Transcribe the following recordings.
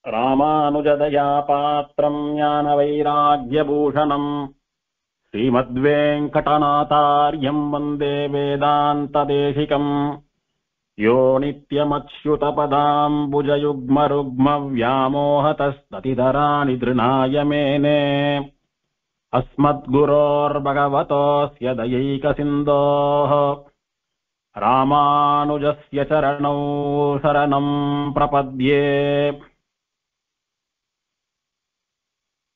ராமானுஜதயா பாத்திரம் ஞான வைராக்யபூஷணம் ஸ்ரீமத்வேங்கடநாதார்யம் வந்தே வேதாந்ததேசிகம். யோ நித்யமச்யுதபதாம்புஜயுக்மருக்மவ்யாமோஹதஸ்ததிதராணி திருநாய மேனே. அஸ்மத்குரோர்பகவதோஸ்ய தயைகசிந்தோः ராமானுஜஸ்ய சரணௌ சரணம் பிரபத்யே.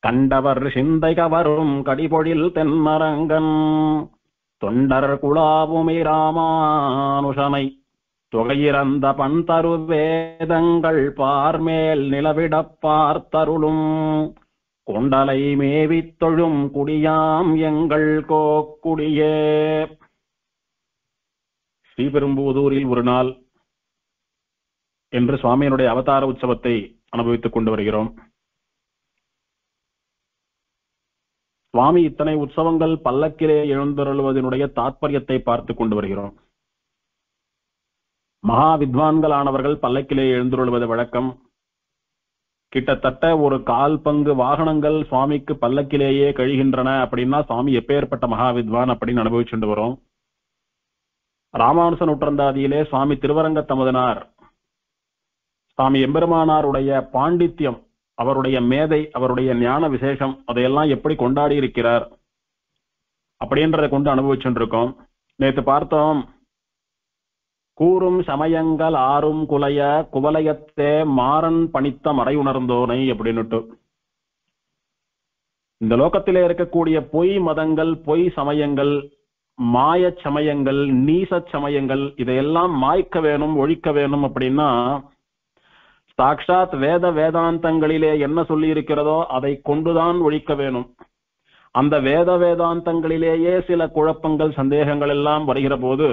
கண்டவர் சிந்தை கவரும் கடிபொழில் தென்மரங்கன் தொண்டர் குழாவுமை ராமானுஷனை தொகையிறந்த பண்தரு வேதங்கள் பார்மேல் நிலவிடப் பார்த்தருளும் கொண்டலை மேவித் தொழும் குடியாம் எங்கள் கோக்குடியே. ஸ்ரீபெரும்புதூரில் ஒரு நாள் என்று சுவாமியினுடைய அவதார உற்சவத்தை அனுபவித்துக் கொண்டு வருகிறோம். சுவாமி இத்தனை உற்சவங்கள் பல்லக்கிலே எழுந்தருளுவதனுடைய தாற்பயத்தை பார்த்து கொண்டு வருகிறோம். மகா வித்வான்களானவர்கள் பல்லக்கிலே எழுந்தருளுவது வழக்கம். கிட்டத்தட்ட ஒரு 1/4 பங்கு வாகனங்கள் சுவாமிக்கு பல்லக்கிலேயே கழிகின்றன அப்படின்னா சுவாமி எப்பேற்பட்ட மகா வித்வான் அப்படின்னு அனுபவிச்சுட்டு வரும். ராமானுச நூற்றந்தாதியிலே சுவாமி திருவரங்க தமதனார் சுவாமி எம்பெருமானாருடைய பாண்டித்யம், அவருடைய மேதை, அவருடைய ஞான விசேஷம் அதையெல்லாம் எப்படி கொண்டாடி இருக்கிறார் அப்படின்றதை கொண்டு அனுபவிச்சுருக்கோம். நேற்று பார்த்தோம், கூறும் சமயங்கள் ஆறும் குலைய குவலயத்தே மாறன் பணித்த மறை உணர்ந்தோனை அப்படின்னுட்டு. இந்த லோகத்திலே இருக்கக்கூடிய பொய் மதங்கள், பொய் சமயங்கள், மாய சமயங்கள், நீச சமயங்கள் இதையெல்லாம் மாய்க்க வேணும், ஒழிக்க வேணும் அப்படின்னா சாக்ஷாத் வேத வேதாந்தங்களிலே என்ன சொல்லி இருக்கிறதோ அதை கொண்டுதான் ஒழிக்க வேணும். அந்த வேத வேதாந்தங்களிலேயே சில குழப்பங்கள், சந்தேகங்கள் எல்லாம் வருகிற போது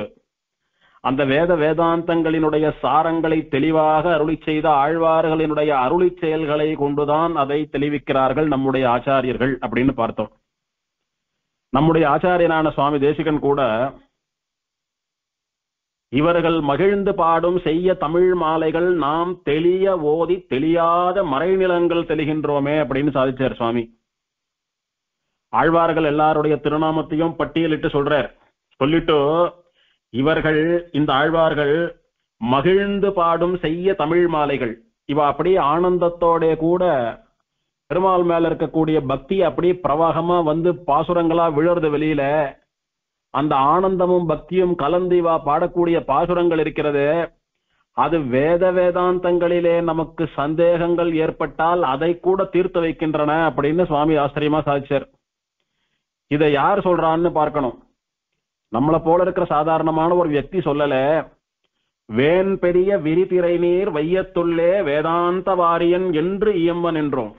அந்த வேத வேதாந்தங்களினுடைய சாரங்களை தெளிவாக அருளி செய்த ஆழ்வார்களினுடைய அருளி செயல்களை கொண்டுதான் அதை தெளிவிக்கிறார்கள் நம்முடைய ஆச்சாரியர்கள் அப்படின்னு பார்த்தோம். நம்முடைய ஆச்சாரியனான சுவாமி தேசிகன் கூட இவர்கள் மகிழ்ந்து பாடும் செய்ய தமிழ் மாலைகள் நாம் தெளிய ஓதி தெளியாத மறைநிலங்கள் தெளிகின்றோமே அப்படின்னு சாதிச்சார் சுவாமி. ஆழ்வார்கள் எல்லாருடைய திருநாமத்தையும் பட்டியலிட்டு சொல்றார். சொல்லிட்டு இவர்கள், இந்த ஆழ்வார்கள் மகிழ்ந்து பாடும் செய்ய தமிழ் மாலைகள், இவ அப்படியே ஆனந்தத்தோட கூட பெருமாள் மேல இருக்கக்கூடிய பக்தி அப்படியே பிரவாகமா வந்து பாசுரங்களா விழுறது வெளியில. அந்த ஆனந்தமும் பக்தியும் கலந்து இவா பாடக்கூடிய பாசுரங்கள் இருக்கிறது, அது வேத வேதாந்தங்களிலே நமக்கு சந்தேகங்கள் ஏற்பட்டால் அதை கூட தீர்த்து வைக்கின்றன அப்படின்னு சுவாமி ஆச்சரியமா சாதிச்சார். இதை யார் சொல்றான்னு பார்க்கணும். நம்மளை போல இருக்கிற சாதாரணமான ஒரு வியக்தி சொல்லல. வேன் பெரிய விரிதிரை நீர் வையத்துள்ளே வேதாந்த வாரியன் என்று இயம்பன் என்றோம்.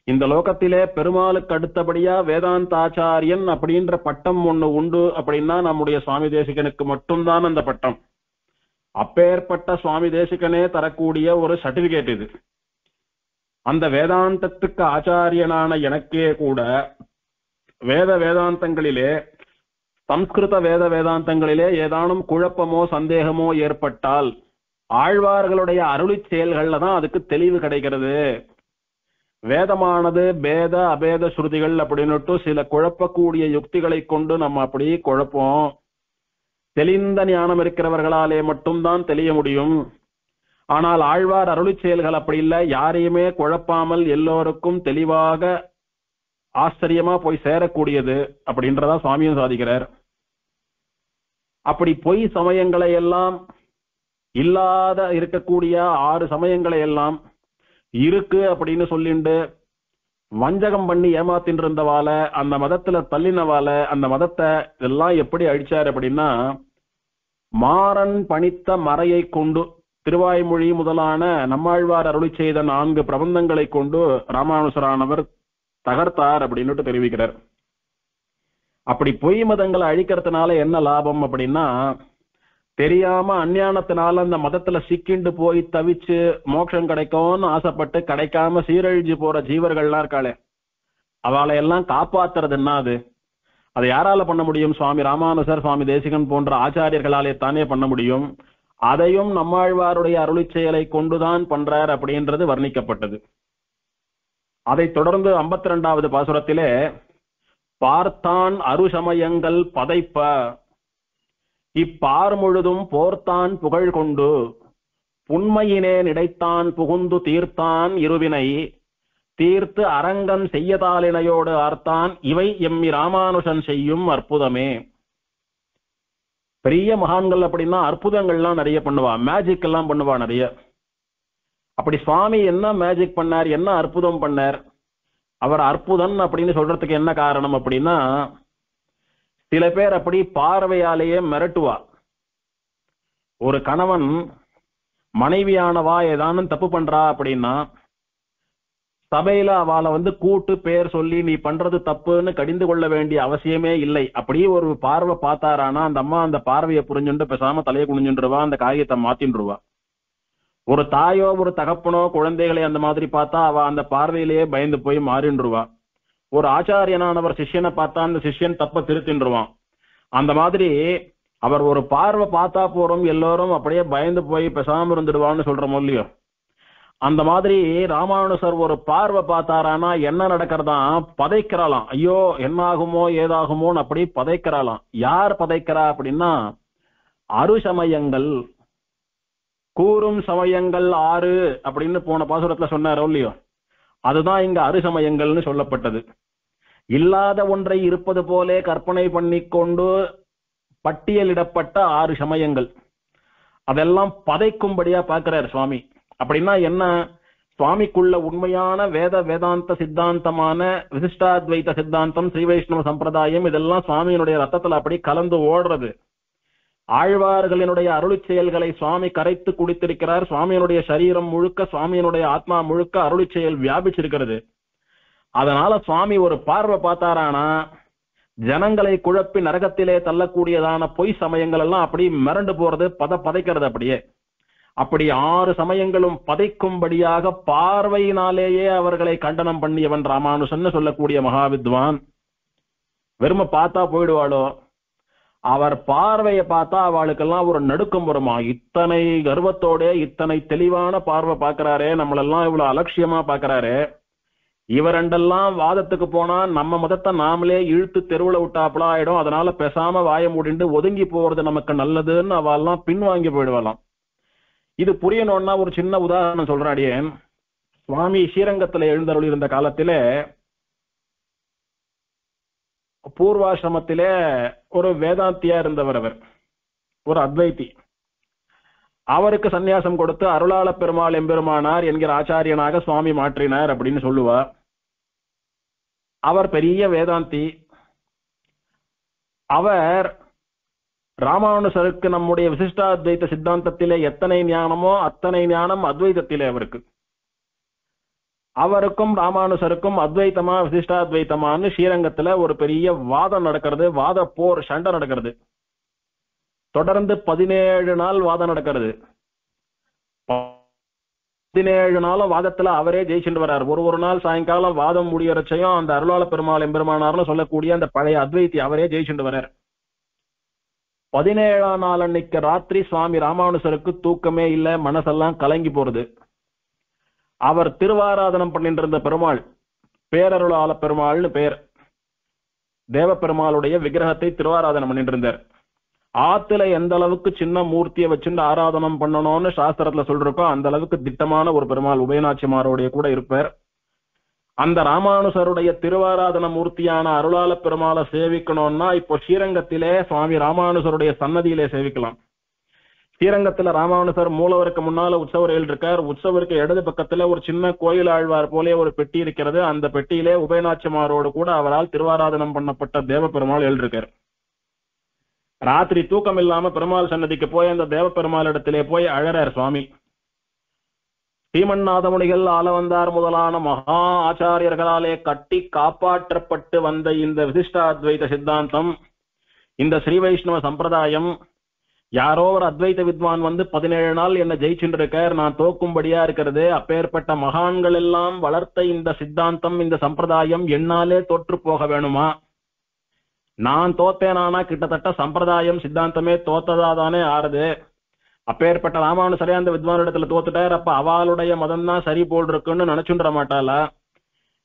இந்த லோகத்திலே பெருமாளுக்கு அடுத்தபடியா வேதாந்தாச்சாரியன் அப்படின்ற பட்டம் ஒண்ணு உண்டு அப்படின்னா நம்முடைய சுவாமி தேசிகனுக்கு மட்டும்தான் அந்த பட்டம். அப்பேற்பட்ட சுவாமி தேசிகனே தரக்கூடிய ஒரு சர்டிபிகேட் இது. அந்த வேதாந்தத்துக்கு ஆச்சாரியனான எனக்கே கூட வேத வேதாந்தங்களிலே, சம்ஸ்கிருத வேத வேதாந்தங்களிலே ஏதானும் குழப்பமோ சந்தேகமோ ஏற்பட்டால் ஆழ்வார்களுடைய அருளி செயல்கள்ல தான் அதுக்கு தெளிவு கிடைக்கிறது. வேதமானது பேத அபேத ஸ்ருதிகள் அப்படின்னுட்டு சில குழப்பக்கூடிய யுக்திகளை கொண்டு நம்ம அப்படியே குழப்பம். தெளிந்த ஞானம் இருக்கிறவர்களாலே மட்டும்தான் தெளிய முடியும். ஆனால் ஆழ்வார் அருளி செயல்கள் அப்படி இல்லை, யாரையுமே குழப்பாமல் எல்லோருக்கும் தெளிவாக ஆச்சரியமா போய் சேரக்கூடியது அப்படின்றதா சுவாமியும் சாதிக்கிறார். அப்படி பொய் சமயங்களை எல்லாம், இல்லாத இருக்கக்கூடிய 6 சமயங்களை எல்லாம் இருக்கு அப்படின்னு சொல்லிண்டு வஞ்சகம் பண்ணி ஏமாத்தின் இருந்தவால, அந்த மதத்துல தள்ளினவால, அந்த மதத்தை எல்லாம் எப்படி அழிச்சார் அப்படின்னா மாறன் பணித்த மறையை கொண்டு, திருவாய்மொழி முதலான நம்மாழ்வார் அருளி செய்த 4 பிரபந்தங்களை கொண்டு ராமானுசரானவர் தகர்த்தார் அப்படின்னுட்டு தெரிவிக்கிறார். அப்படி பொய் மதங்களை அழிக்கிறதுனால என்ன லாபம் அப்படின்னா, தெரியாம அஞ்ஞானத்தினால அந்த மதத்துல சிக்கிண்டு போய் தவிச்சு மோட்சம் கிடைக்கும்னு ஆசைப்பட்டு கிடைக்காம சீரழிஞ்சு போற ஜீவர்கள்லாம் இருக்காளே, அவளை எல்லாம் காப்பாத்துறதுன்னா அதை யாரால பண்ண முடியும்? சுவாமி ராமானுசர், சுவாமி தேசிகன் போன்ற ஆச்சாரியர்களாலே தானே பண்ண முடியும். அதையும் நம்மாழ்வாருடைய அருளிச் செயலை கொண்டுதான் பண்றார் அப்படின்றது வர்ணிக்கப்பட்டது. அதைத் தொடர்ந்து 52வது பாசுரத்திலே பார்த்தான் அருசமயங்கள் பதைப்ப இப்பார் முழுதும் போர்த்தான் புகழ் கொண்டு புண்மையினே நிடைத்தான் புகுந்து தீர்த்தான் இருவினை தீர்த்து அரங்கன் செய்யதாலினையோடு ஆர்த்தான் இவை எம்மி ராமானுஷன் செய்யும் அற்புதமே. பெரிய மகான்கள் அப்படின்னா அற்புதங்கள்லாம் நிறைய பண்ணுவா, மேஜிக் எல்லாம் பண்ணுவா நிறைய. அப்படி சுவாமி என்ன மேஜிக் பண்ணார், என்ன அற்புதம் பண்ணார்? அவர் அற்புதம் அப்படின்னு சொல்றதுக்கு என்ன காரணம் அப்படின்னா, சில பேர் அப்படி பார்வையாலேயே மிரட்டுவா. ஒரு கணவன் மனைவியானவா ஏதானும் தப்பு பண்றா அப்படின்னா சபையில அவளை கூட்டு பேர் சொல்லி நீ பண்றது தப்புன்னு கடிந்து கொள்ள வேண்டிய அவசியமே இல்லை. அப்படியே ஒரு பார்வை பார்த்தாரானா அந்த அம்மா அந்த பார்வையை புரிஞ்சுட்டு பேசாம தலையை குனிஞ்சுருவா, அந்த காரியத்தை மாத்தின்றுவா. ஒரு தாயோ ஒரு தகப்பனோ குழந்தைகளை அந்த மாதிரி பார்த்தா அவ அந்த பார்வையிலேயே பயந்து போய் மாறின்றுவா. ஒரு ஆச்சாரியனானவர் சிஷ்யனை பார்த்தா அந்த சிஷ்யன் தப்ப திருத்தின்றுவான். அந்த மாதிரி அவர் ஒரு பார்வை பார்த்தா போறோம் எல்லாரும் அப்படியே பயந்து போய் பேசாம இருந்துடுவான்னு சொல்றோம் இல்லையோ, அந்த மாதிரி ராமானுசர் ஒரு பார்வை பார்த்தாரானா என்ன நடக்கிறதா பதைக்கிறாளாம். ஐயோ என்ன ஆகுமோ ஏதாகுமோன்னு அப்படி பதைக்கிறாளாம். யார் பதைக்கிறா அப்படின்னா அருசமயங்கள், கூறும் சமயங்கள் 6 அப்படின்னு போன பாசுரத்துல சொன்னாரோ இல்லையோ, அதுதான் இங்க அருசமயங்கள்னு சொல்லப்பட்டது. இல்லாத ஒன்றை இருப்பது போலே கற்பனை பண்ணிக்கொண்டு பட்டியலிடப்பட்ட 6 சமயங்கள், அதெல்லாம் பதைக்கும்படியா பார்க்கிறார் சுவாமி. அப்படின்னா என்ன, சுவாமிக்குள்ள உண்மையான வேதாந்த சித்தாந்தமான விசிஷ்டாத்வைத சித்தாந்தம், ஸ்ரீ வைஷ்ணவ சம்பிரதாயம், இதெல்லாம் சுவாமியினுடைய ரத்தத்துல அப்படி கலந்து ஓடுறது. ஆழ்வார்களினுடைய அருளிச் செயல்களை சுவாமி கரைத்து குடித்திருக்கிறார். சுவாமியினுடைய சரீரம் முழுக்க, சுவாமியினுடைய ஆத்மா முழுக்க அருளிச் செயல் வியாபிச்சிருக்கிறது. அதனால சுவாமி ஒரு பார்வை பார்த்தாரானா ஜனங்களை குழப்பி நரகத்திலே தள்ளக்கூடியதான பொய் சமயங்கள் எல்லாம் அப்படி மிரண்டு போறது, பதைக்கிறது. அப்படியே அப்படி 6 சமயங்களும் பதைக்கும்படியாக பார்வையினாலேயே அவர்களை கண்டனம் பண்ணியவன் ராமானுஷன் சொல்லக்கூடிய மகாவித்வான். வெறும பார்த்தா போயிடுவாளோ, அவர் பார்வையை பார்த்தா அவளுக்கெல்லாம் ஒரு நடுக்கம் வருமா. இத்தனை கர்வத்தோட இத்தனை தெளிவான பார்வை பார்க்கிறாரே, நம்மளெல்லாம் இவ்வளவு அலட்சியமா பார்க்கிறாரே, இவரெண்டெல்லாம் வாதத்துக்கு போனா நம்ம மதத்தை நாமளே இழுத்து தெருவுல விட்டாப்புல ஆயிடும். அதனால பேசாம வாய மூடிண்டு ஒதுங்கி போறது நமக்கு நல்லதுன்னு அவெல்லாம் பின்வாங்கி போயிடுவாளாம். இது புரியணும்னா ஒரு சின்ன உதாரணம் சொல்றாடியே. சுவாமி ஸ்ரீரங்கத்துல எழுந்தருள் இருந்த காலத்திலே பூர்வாசிரமத்திலே ஒரு வேதாந்தியா இருந்தவர், அவர் ஒரு அத்வைத்தி. அவருக்கு சந்நியாசம் கொடுத்து அருளாள பெருமாள் எம்பெருமானார் என்கிற ஆச்சாரியனாக சுவாமி மாற்றினார் அப்படின்னு சொல்லுவார். அவர் பெரிய வேதாந்தி. அவர் ராமானுசருக்கு நம்முடைய விசிஷ்டாத்வைத சித்தாந்தத்திலே எத்தனை ஞானமோ அத்தனை ஞானம் அத்வைதத்திலே அவருக்கு. அவருக்கும் ராமானுசருக்கும் அத்வைத்தமா விசிஷ்டாத்வைத்தமான்னு ஸ்ரீரங்கத்துல ஒரு பெரிய வாதம் நடக்கிறது, வாத போர் சண்டை நடக்கிறது. தொடர்ந்து 17 நாள் வாதம் நடக்கிறது. 17 நாளும் வாதத்துல அவரே ஜெயிச்சுட்டு வர்றார். ஒரு நாள் சாயங்காலம் வாதம் முடியறச்சையும் அந்த அருளாள பெருமாள் எம்பெருமானார்னு சொல்லக்கூடிய அந்த பழைய அத்வைத்தி அவரே ஜெயிச்சுட்டு வர்றார். 17ஆம் நாள் அன்னைக்கு ராத்திரி சுவாமி ராமானுசருக்கு தூக்கமே இல்ல, மனசெல்லாம் கலங்கி போறது. அவர் திருவாராதனம் பண்ணிட்டு இருந்த பெருமாள், பேரருளாள பெருமாள்னு பேர், தேவ பெருமாளுடைய விக்கிரகத்தை திருவாராதனம் பண்ணிட்டு இருந்தார். ஆத்துல எந்த அளவுக்கு சின்ன மூர்த்தியை வச்சுட்டு ஆராதனம் பண்ணணும்னு சாஸ்திரத்துல சொல்றோம், அந்த அளவுக்கு திட்டமான ஒரு பெருமாள் உபயநாச்சிமாரோடைய கூட இருப்பார். அந்த ராமானுசருடைய திருவாராதன மூர்த்தியான அருளாள பெருமாளை சேவிக்கணும்னா இப்போ ஸ்ரீரங்கத்திலே சுவாமி ராமானுசருடைய சன்னதியிலே சேவிக்கலாம். ஸ்ரீரங்கத்துல ராமானுசர் மூலவருக்கு முன்னால உற்சவர் இருக்கார். உற்சவருக்கு இடது பக்கத்துல ஒரு சின்ன கோயில் ஆழ்வார் போலே ஒரு பெட்டி இருக்கிறது. அந்த பெட்டியிலே உபயநாச்சிமாரோடு கூட அவரால் திருவாராதனம் பண்ணப்பட்ட தேவ பெருமாள் எழுதிருக்கார். ராத்திரி தூக்கம் இல்லாம பெருமாள் சன்னதிக்கு போய் அந்த தேவ பெருமாள் இடத்திலே போய் அழறார் சுவாமி. ஸ்ரீமன்னாதமுனிகள் ஆலவந்தார் முதலான மகா ஆச்சாரியர்களாலே கட்டி காப்பாற்றப்பட்டு வந்த இந்த விசிஷ்டாத்வைத சித்தாந்தம், இந்த ஸ்ரீ வைஷ்ணவ சம்பிரதாயம், யாரோ ஒரு அத்வைத வித்வான் 17 நாள் என்ன ஜெயிச்சுட்டு இருக்கார், நான் தோக்கும்படியா இருக்கிறது. அப்பேற்பட்ட மகான்கள் எல்லாம் வளர்த்த இந்த சித்தாந்தம், இந்த சம்பிரதாயம் என்னாலே தோற்று போக வேணுமா? நான் தோத்தேனானா கிட்டத்தட்ட சம்பிரதாயம் சித்தாந்தமே தோத்ததாதானே ஆறுது. அப்பேற்பட்ட ராமானுசரே அந்த வித்வானிடத்துல தோத்துட்டார். அப்ப அவளுடைய மதம் தான் சரி போல் இருக்குன்னு நினைச்சுன்ற மாட்டாளா?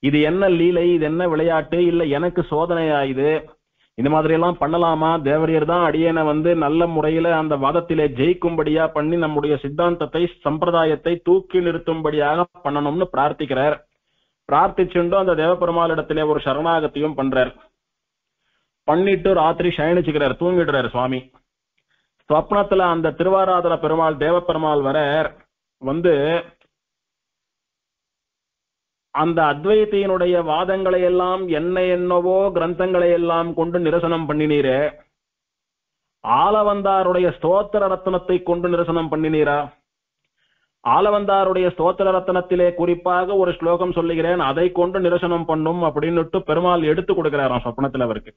இது என்ன லீலை, இது என்ன விளையாட்டு, இல்ல எனக்கு சோதனையா இது, இந்த மாதிரி எல்லாம் பண்ணலாமா? தேவரியர் தான் அடியனை நல்ல முறையில அந்த வாதத்திலே ஜெயிக்கும்படியா பண்ணி நம்முடைய சித்தாந்தத்தை சம்பிரதாயத்தை தூக்கி நிறுத்தும்படியாக பண்ணணும்னு பிரார்த்திக்கிறார். பிரார்த்திச்சுண்டு அந்த தேவபெருமாளிடத்திலே ஒரு சரணாகத்தையும் பண்றார். பண்ணிட்டு ராத்திரி சயனிச்சுக்கிறார், தூங்கிடுறார் சுவாமி. ஸ்வப்னத்துல அந்த திருவாராதன பெருமாள் தேவபெருமாள் வர அந்த அத்வைத்தியினுடைய வாதங்களை எல்லாம் என்னவோ கிரந்தங்களை எல்லாம் கொண்டு நிரசனம் பண்ணினீரே, ஆலவந்தாருடைய ஸ்தோத்திர ரத்னத்தை கொண்டு நிரசனம் பண்ணினீரா? ஆலவந்தாருடைய ஸ்தோத்திர ரத்னத்திலே குறிப்பாக ஒரு ஸ்லோகம் சொல்லுகிறேன், அதை கொண்டு நிரசனம் பண்ணும் அப்படின்னுட்டு பெருமாள் எடுத்து கொடுக்கிறாராம் சொப்னத்துல அவருக்கு.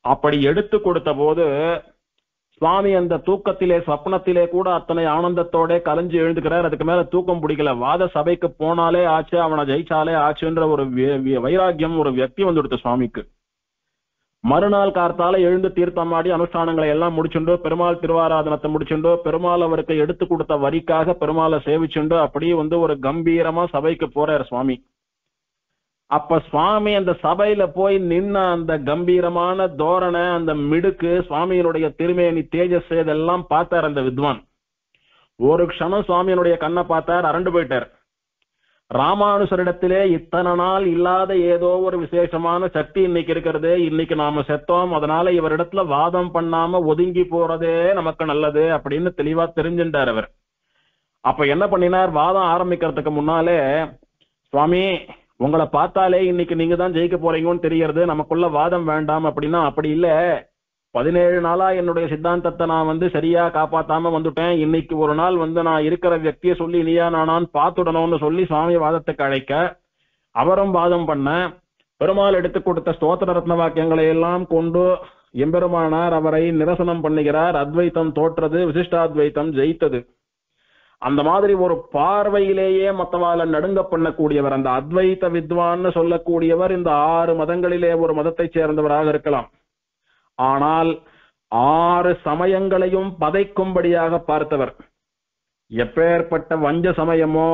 அப்படி எடுத்து கொடுத்த போது சுவாமி அந்த தூக்கத்திலே சொப்னத்திலே கூட அத்தனை ஆனந்தத்தோட கலைஞ்சு எழுந்துக்கிறார். அதுக்கு மேல தூக்கம் பிடிக்கல. வாத சபைக்கு போனாலே ஆச்சு, அவனை ஜெயிச்சாலே ஆச்சுன்ற ஒரு வைராக்கியம் ஒரு வியக்தி வந்துடுத்து சுவாமிக்கு. மறுநாள் கார்த்தால எழுந்து தீர்த்தமாடி அனுஷ்டானங்களை எல்லாம் முடிச்சுண்டோ, பெருமாள் திருவாராதனத்தை முடிச்சுண்டோ, பெருமாள் அவருக்கு எடுத்து கொடுத்த வரிக்காக பெருமாளை சேவிச்சுண்டோ அப்படியே ஒரு கம்பீரமா சபைக்கு போறார் சுவாமி. அப்ப சுவாமி அந்த சபையில போய் நின்ன அந்த கம்பீரமான தோரணை, அந்த மிடுக்கு, சுவாமியினுடைய திருமேனி தேஜஸ் இதெல்லாம் பார்த்தார் அந்த வித்வான். ஒரு க்ஷணம் சுவாமியினுடைய கண்ணை பார்த்தார், அரண்டு போயிட்டார். ராமானுசரிடத்திலே இத்தனை நாள் இல்லாத ஏதோ ஒரு விசேஷமான சக்தி இன்னைக்கு இருக்கிறது. இன்னைக்கு நாம செத்தோம், அதனால இவரிடத்துல வாதம் பண்ணாம ஒதுங்கி போறதே நமக்கு நல்லது அப்படின்னு தெளிவா தெரிஞ்சுட்டார் அவர். அப்ப என்ன பண்ணினார், வாதம் ஆரம்பிக்கிறதுக்கு முன்னாலே, சுவாமி உங்களை பார்த்தாலே இன்னைக்கு நீங்க தான் ஜெயிக்க போறீங்கன்னு தெரியறது, நமக்குள்ள வாதம் வேண்டாம் அப்படின்னா, அப்படி இல்ல 17 நாளா என்னுடைய சித்தாந்தத்தை நான் சரியா காப்பாத்தாம வந்துட்டேன். இன்னைக்கு ஒரு நாள் நான் இருக்கிற வியக்தியை சொல்லி நீயா நானான்னு பார்த்துடணும்னு சொல்லி சுவாமி வாதத்துக்கு அழைக்க அவரும் வாதம் பண்ண, பெருமாள் எடுத்து கொடுத்த ஸ்தோத்திர ரத்ன வாக்கியங்களை எல்லாம் கொண்டு எம்பெருமானார் அவரை நிரசனம் பண்ணுகிறார். அத்வைத்தம் தோற்றது, விசிஷ்டாத்வைத்தம் ஜெயித்தது. அந்த மாதிரி ஒரு பார்வையிலேயே மத்தவால நடுங்க பண்ணக்கூடியவர் அந்த அத்வைத வித்வான்னு சொல்லக்கூடியவர் இந்த 6 மதங்களிலே ஒரு மதத்தை சேர்ந்தவராக இருக்கலாம். ஆனால் 6 சமயங்களையும் பதைக்கும்படியாக பார்த்தவர். எப்பேற்பட்ட வஞ்ச சமயமோ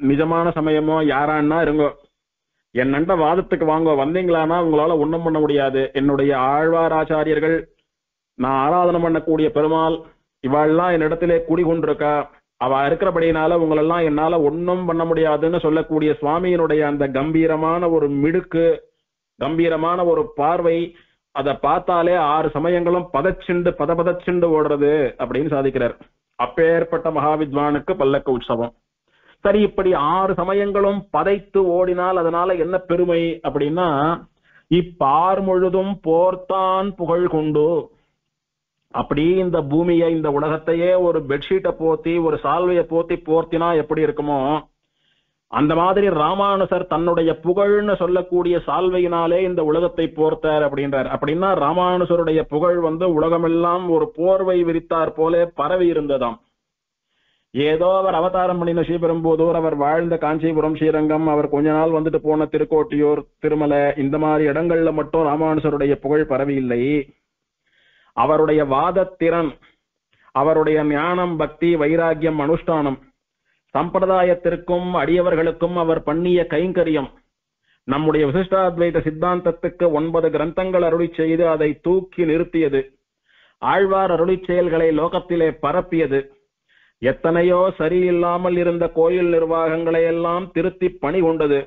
நிஜமான சமயமோ யாரான்னா இருங்கோ, என்னண்ட வாதத்துக்கு வாங்க வந்தீங்களானா உங்களால ஒண்ணும் பண்ண முடியாது. என்னுடைய ஆழ்வார் ஆச்சாரியர்கள், நான் ஆராதனை பண்ணக்கூடிய பெருமாள், இவாள்லாம் என்னிடத்திலே குடிகொண்டிருக்கா, அவ இருக்கிறபடினால உங்களெல்லாம் என்னால ஒன்னும் பண்ண முடியாதுன்னு சொல்லக்கூடிய சுவாமியினுடைய அந்த கம்பீரமான ஒரு மிடுக்கு, கம்பீரமான ஒரு பார்வை, அதை பார்த்தாலே 6 சமயங்களும் பதச்சிண்டு ஓடுறது அப்படின்னு சாதிக்கிறார். அப்பேற்பட்ட மகாவித்வானுக்கு பல்லக்கு உற்சவம். சரி, இப்படி 6 சமயங்களும் பதைத்து ஓடினால் அதனால என்ன பெருமை அப்படின்னா, இப்பார் முழுதும் போர்த்தான் புகழ் கொண்டு, அப்படி இந்த பூமியை இந்த உலகத்தையே ஒரு பெட்ஷீட்டை போத்தி ஒரு சால்வையை போத்தி போர்த்தினா எப்படி இருக்குமோ அந்த மாதிரி ராமானுசர் தன்னுடைய புகழ்னு சொல்லக்கூடிய சால்வையினாலே இந்த உலகத்தை போர்த்தார் அப்படின்றார். அப்படின்னா ராமானுசருடைய புகழ் உலகமெல்லாம் ஒரு போர்வை விரித்தார் போல பரவி இருந்ததாம். ஏதோ அவர் அவதாரம் பண்ணின ஸ்ரீபெரும்புதூர், அவர் வாழ்ந்த காஞ்சிபுரம், ஸ்ரீரங்கம், அவர் கொஞ்ச நாள் வந்துட்டு போன திருக்கோட்டியூர், திருமலை, இந்த மாதிரி இடங்கள்ல மட்டும் ராமானுசருடைய புகழ் பரவி இல்லை. அவருடைய வாதத்திறன், அவருடைய ஞானம், பக்தி, வைராக்கியம், அனுஷ்டானம், சம்பிரதாயத்திற்கும் அடியவர்களுக்கும் அவர் பண்ணிய கைங்கரியம், நம்முடைய விசிஷ்டாத்வைத சித்தாந்தத்துக்கு 9 கிரந்தங்கள் அருளி செய்து அதை தூக்கி நிறுத்தியது, ஆழ்வார் அருளி செயல்களை லோகத்திலே பரப்பியது, எத்தனையோ சரியில்லாமல் இருந்த கோயில் நிர்வாகங்களை எல்லாம் திருத்தி பணி கொண்டது,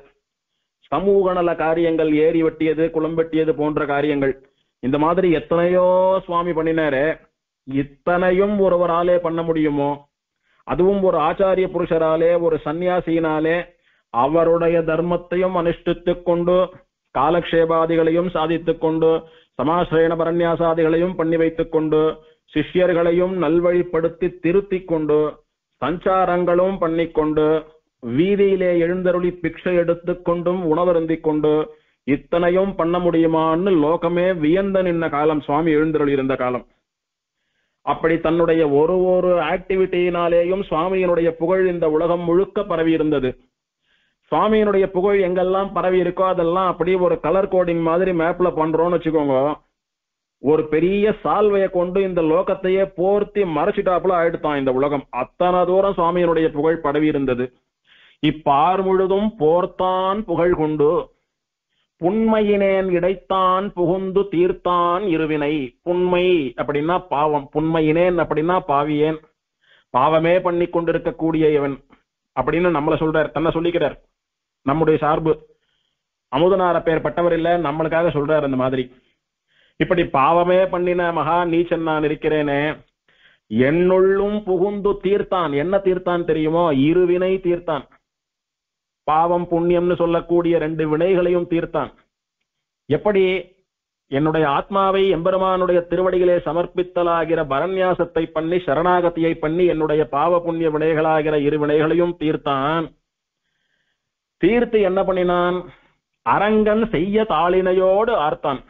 சமூக நல காரியங்கள், ஏரி வெட்டியது, குளம் வெட்டியது போன்ற காரியங்கள், இந்த மாதிரி எத்தனையோ சுவாமி பண்ணினாரு. இத்தனையும் ஒருவராலே பண்ண முடியுமோ? அதுவும் ஒரு ஆச்சாரிய புருஷராலே, ஒரு சன்னியாசியினாலே அவருடைய தர்மத்தையும் அனுஷ்டித்துக் கொண்டு, காலக்ஷேபாதிகளையும் சாதித்துக் கொண்டு, சமாசிரயண பரநியாசாதிகளையும் பண்ணி வைத்துக் கொண்டு, சிஷ்யர்களையும் நல்வழிப்படுத்தி திருத்தி கொண்டு, சஞ்சாரங்களும் பண்ணிக்கொண்டு, வீதியிலே எழுந்தருளி பிக்ஷை எடுத்துக் கொண்டும் உணவருந்திக் கொண்டு, இத்தனையும் பண்ண முடியுமான்னு லோகமே வியந்த நின்ன காலம் சுவாமி எழுந்தருளி இருந்த காலம். அப்படி தன்னுடைய ஒரு ஆக்டிவிட்டியினாலேயும் சுவாமியினுடைய புகழ் இந்த உலகம் முழுக்க பரவி இருந்தது. சுவாமியினுடைய புகழ் எங்கெல்லாம் பரவி இருக்கோ அதெல்லாம் அப்படியே ஒரு கலர் கோடிங் மாதிரி மேப்ல பண்றோம்னு வச்சுக்கோங்க. ஒரு பெரிய சால்வையை கொண்டு இந்த லோகத்தையே போர்த்தி மறைச்சிட்டாப்புல ஆயிடுத்தான் இந்த உலகம். அத்தனை தூரம் சுவாமியினுடைய புகழ் பரவி இருந்தது. இப்பார் முழுதும் போர்த்தான் புகழ் கொண்டு புண்மையினேன் இடைத்தான் புகுந்து தீர்த்தான் இருவினை. புண்மை அப்படின்னா பாவம், புண்மையினேன் அப்படின்னா பாவியேன், பாவமே பண்ணி கொண்டிருக்கக்கூடிய இவன் அப்படின்னு நம்மள சொல்றார், தன்னை சொல்லிக்கிறார். நம்முடைய சார்பு அமுதனார பேர் பட்டவர் இல்ல, நம்மளுக்காக சொல்றார் அந்த மாதிரி. இப்படி பாவமே பண்ணின மகா நீச்சன் நான் இருக்கிறேனே, என்னுள்ளும் புகுந்து தீர்த்தான். என்ன தீர்த்தான் தெரியுமோ? இருவினை தீர்த்தான். பாவம் புண்ணியம்னு சொல்லக்கூடிய 2 வினைகளையும் தீர்த்தான். எப்படி? என்னுடைய ஆத்மாவை எம்பெருமானுடைய திருவடிகளே சமர்ப்பித்தலாகிற பரநியாசத்தை பண்ணி சரணாகதியை பண்ணி என்னுடைய பாவ புண்ணிய வினைகளாகிற 2 வினைகளையும் தீர்த்தான். தீர்த்து என்ன பண்ணினான்? அரங்கன் செய்ய தாளினையோடு ஆர்த்தான்.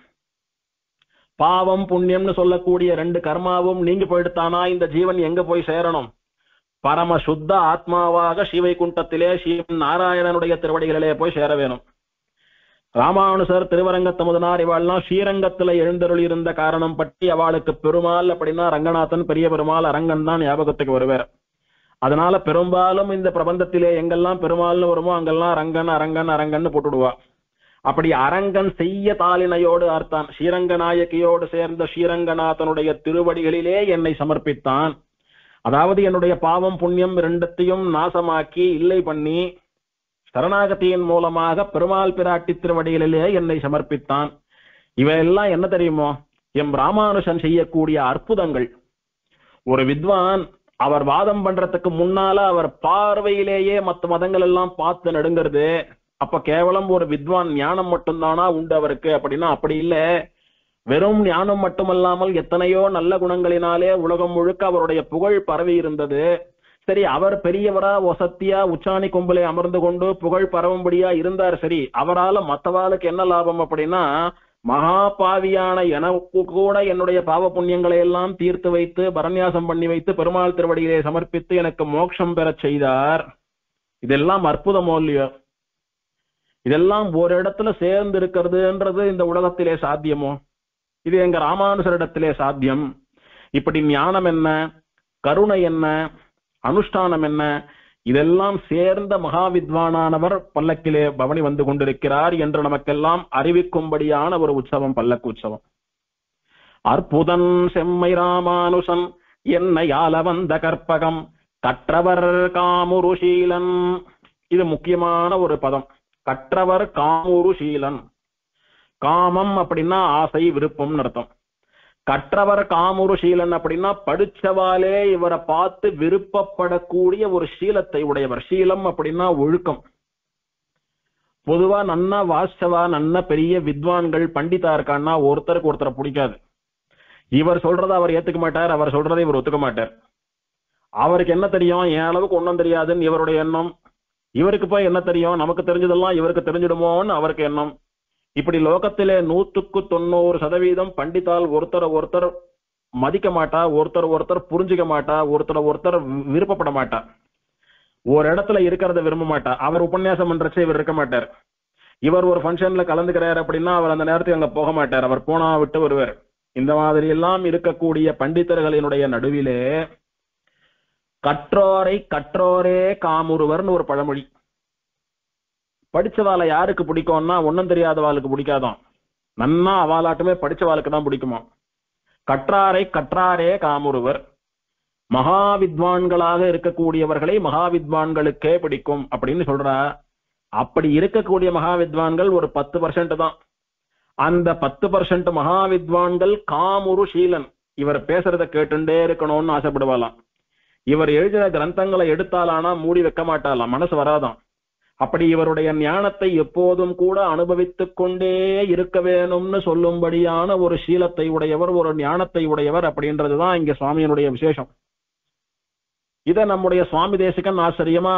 பாவம் புண்ணியம்னு சொல்லக்கூடிய 2 கர்மாவும் நீங்கி போயிடுத்தானா இந்த ஜீவன் எங்க போய் சேரணும்? பரம சுத்த ஆத்மாவாக ஸ்ரீவைகுண்டத்திலே ஸ்ரீ நாராயணனுடைய திருவடிகளிலே போய் சேர வேணும். ராமானுசர், திருவரங்கத்தமுதனார் இவாள்லாம் ஸ்ரீரங்கத்துல எழுந்தருள் இருந்த காரணம் பற்றி அவளுக்கு பெருமாள் அப்படின்னா ரங்கநாதன், பெரிய பெருமாள், அரங்கன் தான் ஞாபகத்துக்கு வருவார். அதனால பெரும்பாலும் இந்த பிரபந்தத்திலே எங்கெல்லாம் பெருமாள்னு வருமோ அங்கெல்லாம் ரங்கன் அரங்கன் அரங்கன்னு போட்டுடுவா. அப்படி அரங்கன் செய்ய தாளினையோடு ஆர்த்தான். ஸ்ரீரங்க நாயகியோடு சேர்ந்த ஸ்ரீரங்கநாதனுடைய திருவடிகளிலே என்னை சமர்ப்பித்தான். அதாவது என்னுடைய பாவம் புண்ணியம் 2த்தையும் நாசமாக்கி இல்லை பண்ணி சரணாகதியின் மூலமாக பெருமாள் பிராட்டி திருவடிகளிலே என்னை சமர்ப்பித்தான். இவையெல்லாம் என்ன தெரியுமோ? எம் ராமானுஷன் செய்யக்கூடிய அற்புதங்கள். ஒரு வித்வான் அவர் வாதம் பண்றதுக்கு முன்னால அவர் பார்வையிலேயே மற்ற மதங்கள் எல்லாம் பார்த்து நடுங்கிறது. அப்ப கேவலம் ஒரு வித்வான் ஞானம் மட்டும்தானா உண்டு அவருக்கு அப்படின்னா அப்படி இல்ல. வெறும் ஞானம் மட்டுமல்லாமல் எத்தனையோ நல்ல குணங்களினாலே உலகம் முழுக்க அவருடைய புகழ் பரவி இருந்தது. சரி, அவர் பெரியவரா ஒசத்தியா உச்சாணி கொம்பிலே அமர்ந்து கொண்டு புகழ் பரவும்படியா இருந்தார். சரி, அவரால மற்றவாளுக்கு என்ன லாபம் அப்படின்னா, மகா பாவியான எனக்கு கூட என்னுடைய பாவ புண்ணியங்களை எல்லாம் தீர்த்து வைத்து பரநியாசம் பண்ணி வைத்து பெருமாள் திருவடியிலே சமர்ப்பித்து எனக்கு மோட்சம் பெற செய்தார். இதெல்லாம் அற்புதமோ இல்லையோ? இதெல்லாம் ஒரு இடத்துல சேர்ந்து இருக்கிறதுன்றது இந்த உலகத்திலே சாத்தியமோ? இது எங்க ராமானுசரிடத்திலே சாத்தியம். இப்படி ஞானம் என்ன, கருணை என்ன, அனுஷ்டானம் என்ன, இதெல்லாம் சேர்ந்த மகாவித்வானானவர் பல்லக்கிலே பவனி வந்து கொண்டிருக்கிறார் என்று நமக்கெல்லாம் அறிவிக்கும்படியான ஒரு உற்சவம் பல்லக்கு உற்சவம். அற்புதன் செம்மை ராமானுசன் என்னை ஆள வந்த கற்பகம் கற்றவர் காமுருஷீலன். இது முக்கியமான ஒரு பதம். கற்றவர் காமுருஷீலன். காமம் அப்படின்னா ஆசை, விருப்பம் அர்த்தம். கற்றவர் காமுருஷீலன் அப்படின்னா படிச்சவாலே இவரை பார்த்து விருப்பப்படக்கூடிய ஒரு சீலத்தை உடையவர். சீலம் அப்படின்னா ஒழுக்கம். பொதுவா நன்னா வாஸ்தவா நன்ன பெரிய வித்வான்கள் பண்டிதா இருக்கான்னா ஒருத்தருக்கு ஒருத்தரை பிடிக்காது. இவர் சொல்றதை அவர் ஏத்துக்க மாட்டார், அவர் சொல்றதை இவர் ஒத்துக்க மாட்டார். அவருக்கு என்ன தெரியும், என் அளவுக்கு ஒன்றும் தெரியாதுன்னு இவருடைய எண்ணம். இவருக்கு போய் என்ன தெரியும், நமக்கு தெரிஞ்சதெல்லாம் இவருக்கு தெரிஞ்சிடுமோன்னு அவருக்கு எண்ணம். இப்படி லோகத்திலே 100% பண்டிதால் ஒருத்தர் மதிக்க மாட்டா, ஒருத்தர் புரிஞ்சுக்க மாட்டா, ஒருத்தர் விருப்பப்பட மாட்டா, ஒரு இடத்துல இருக்கிறத விரும்ப மாட்டா. அவர் உபன்யாசம் பண்றச்சே இவர் இருக்க மாட்டார். இவர் ஒரு ஃபங்க்ஷன்ல கலந்துக்கிறார் அப்படின்னா அவர் அந்த நேரத்துக்கு அங்க போக மாட்டார், அவர் போனா விட்டு வருவார். இந்த மாதிரி எல்லாம் இருக்கக்கூடிய பண்டிதர்களினுடைய நடுவிலே கற்றோரை கற்றோரே காமுருவர்னு ஒரு பழமொழி. படிச்சவாளை யாருக்கு பிடிக்கும்னா ஒன்னும் தெரியாதவாளுக்கு பிடிக்காதான், நன்னா அவாளாட்டுமே படிச்சவாளுக்கு தான் பிடிக்குமா. கற்றாரை கற்றாரே காமுருவர். மகாவித்வான்களாக இருக்கக்கூடியவர்களை மகாவித்வான்களுக்கே பிடிக்கும் அப்படின்னு சொல்றா. அப்படி இருக்கக்கூடிய மகாவித்வான்கள் ஒரு 10% தான். அந்த 10% மகாவித்வான்கள் காமுரு சீலன். இவர் பேசுறத கேட்டுண்டே இருக்கணும்னு ஆசைப்படுவாளாம். இவர் எழுதின கிரந்தங்களை எடுத்தாலானா மூடி வைக்க மாட்டாலாம், மனசு வராதான். அப்படி இவருடைய ஞானத்தை எப்போதும் கூட அனுபவித்துக் கொண்டே இருக்க வேணும்னு சொல்லும்படியான ஒரு சீலத்தை உடையவர், ஒரு ஞானத்தை உடையவர் அப்படின்றதுதான் இங்க சுவாமியினுடைய விசேஷம். இத நம்முடைய சுவாமி தேசிகன் ஆச்சரியமா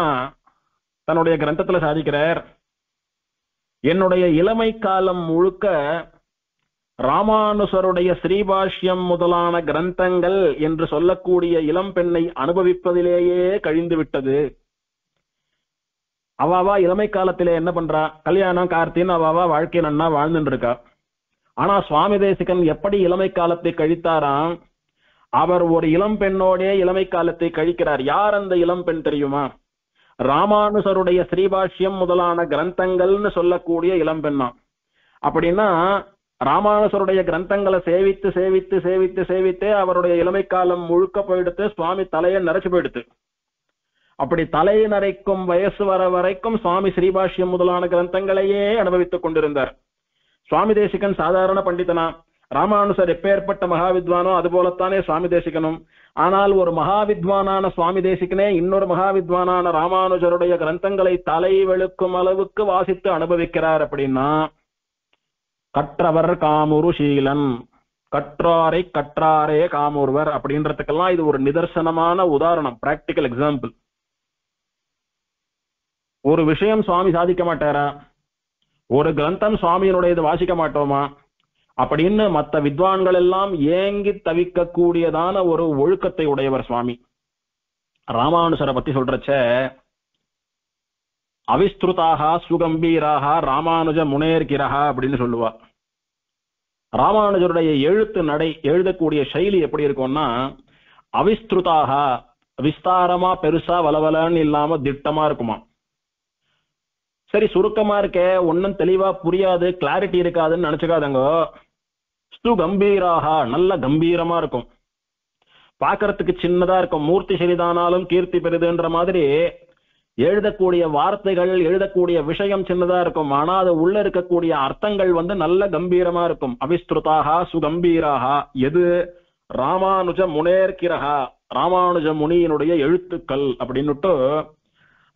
தன்னுடைய கிரந்தத்துல சாதிக்கிறார். என்னுடைய இளமை காலம் முழுக்க ராமானுசருடைய ஸ்ரீபாஷ்யம் முதலான கிரந்தங்கள் என்று சொல்லக்கூடிய இளம் பெண்ணை அனுபவிப்பதிலேயே கழிந்து விட்டது. அவாவா இளமை காலத்திலே என்ன பண்றா, கல்யாணம் கார்த்தின்னு அவாவா வாழ்க்கை நன்னா வாழ்ந்துட்டு இருக்கா. ஆனா சுவாமி தேசிகன் எப்படி இளமை காலத்தை கழித்தாராம்? அவர் ஒரு இளம் பெண்ணோடே இளமை காலத்தை கழிக்கிறார். யார் அந்த இளம் பெண் தெரியுமா? ராமானுசருடைய ஸ்ரீபாஷ்யம் முதலான கிரந்தங்கள்னு சொல்லக்கூடிய இளம் பெண்ணா. அப்படின்னா ராமானுசருடைய கிரந்தங்களை சேவித்து சேவித்து சேவித்து சேவித்தே அவருடைய இளமை காலம் முழுக்க போயிடுத்து. சுவாமி தலையை நரைச்சு போயிடுத்து. அப்படி தலை நரைக்கும் வயசு வர வரைக்கும் சுவாமி ஸ்ரீபாஷ்யம் முதலான கிரந்தங்களையே அனுபவித்துக் கொண்டிருந்தார். சுவாமி தேசிகன் சாதாரண பண்டிதனா, ராமானுசர் எப்பேற்பட்ட மகாவித்வானோ அது போலத்தானே சுவாமி தேசிகனும். ஆனால் ஒரு மகாவித்வானான சுவாமி தேசிகனே இன்னொரு மகாவித்வானான ராமானுஜருடைய கிரந்தங்களை தலை வெளுக்கும் அளவுக்கு வாசித்து அனுபவிக்கிறார். அப்படின்னா கற்றவர் காமுரு சீலன், கற்றாரை கற்றாரே காமுருவர் அப்படின்றதுக்கெல்லாம் இது ஒரு நிதர்சனமான உதாரணம், பிராக்டிக்கல் எக்ஸாம்பிள். ஒரு விஷயம் சுவாமி சாதிக்க மாட்டாரா? ஒரு கிரந்தம் சுவாமியினுடையது வாசிக்க மாட்டோமா அப்படின்னு மற்ற வித்வான்கள் எல்லாம் ஏங்கி தவிக்க கூடியதான ஒரு ஒழுக்கத்தை உடையவர் சுவாமி. ராமானுசரை பத்தி சொல்றச்ச அவிஸ்திருதாக சுகம்பீராக ராமானுஜ முனேர்கிரகா அப்படின்னு சொல்லுவா. ராமானுஜருடைய எழுத்து நடை, எழுதக்கூடிய சைலி எப்படி இருக்கும்னா அவிஸ்திருதாக, விஸ்தாரமா பெருசா வளவலன்னு இல்லாம திட்டமா இருக்குமா. சரி சுருக்கமா இருக்கே, ஒன்னும் தெளிவா புரியாது, கிளாரிட்டி இருக்காதுன்னு நினைச்சுக்காதங்க. கம்பீராக, நல்ல கம்பீரமா இருக்கும். பாக்கிறதுக்கு சின்னதா இருக்கும், மூர்த்தி சரிதானாலும் கீர்த்தி பெரிதுன்ற மாதிரி எழுதக்கூடிய வார்த்தைகள், எழுதக்கூடிய விஷயம் சின்னதா இருக்கும். ஆனா அது உள்ள இருக்கக்கூடிய அர்த்தங்கள் நல்ல கம்பீரமா இருக்கும். அவிஸ்திருதாக சுகம்பீராக. எது? ராமானுஜ முனேர்கிரகா, ராமானுஜ முனியினுடைய எழுத்துக்கள் அப்படின்னுட்டு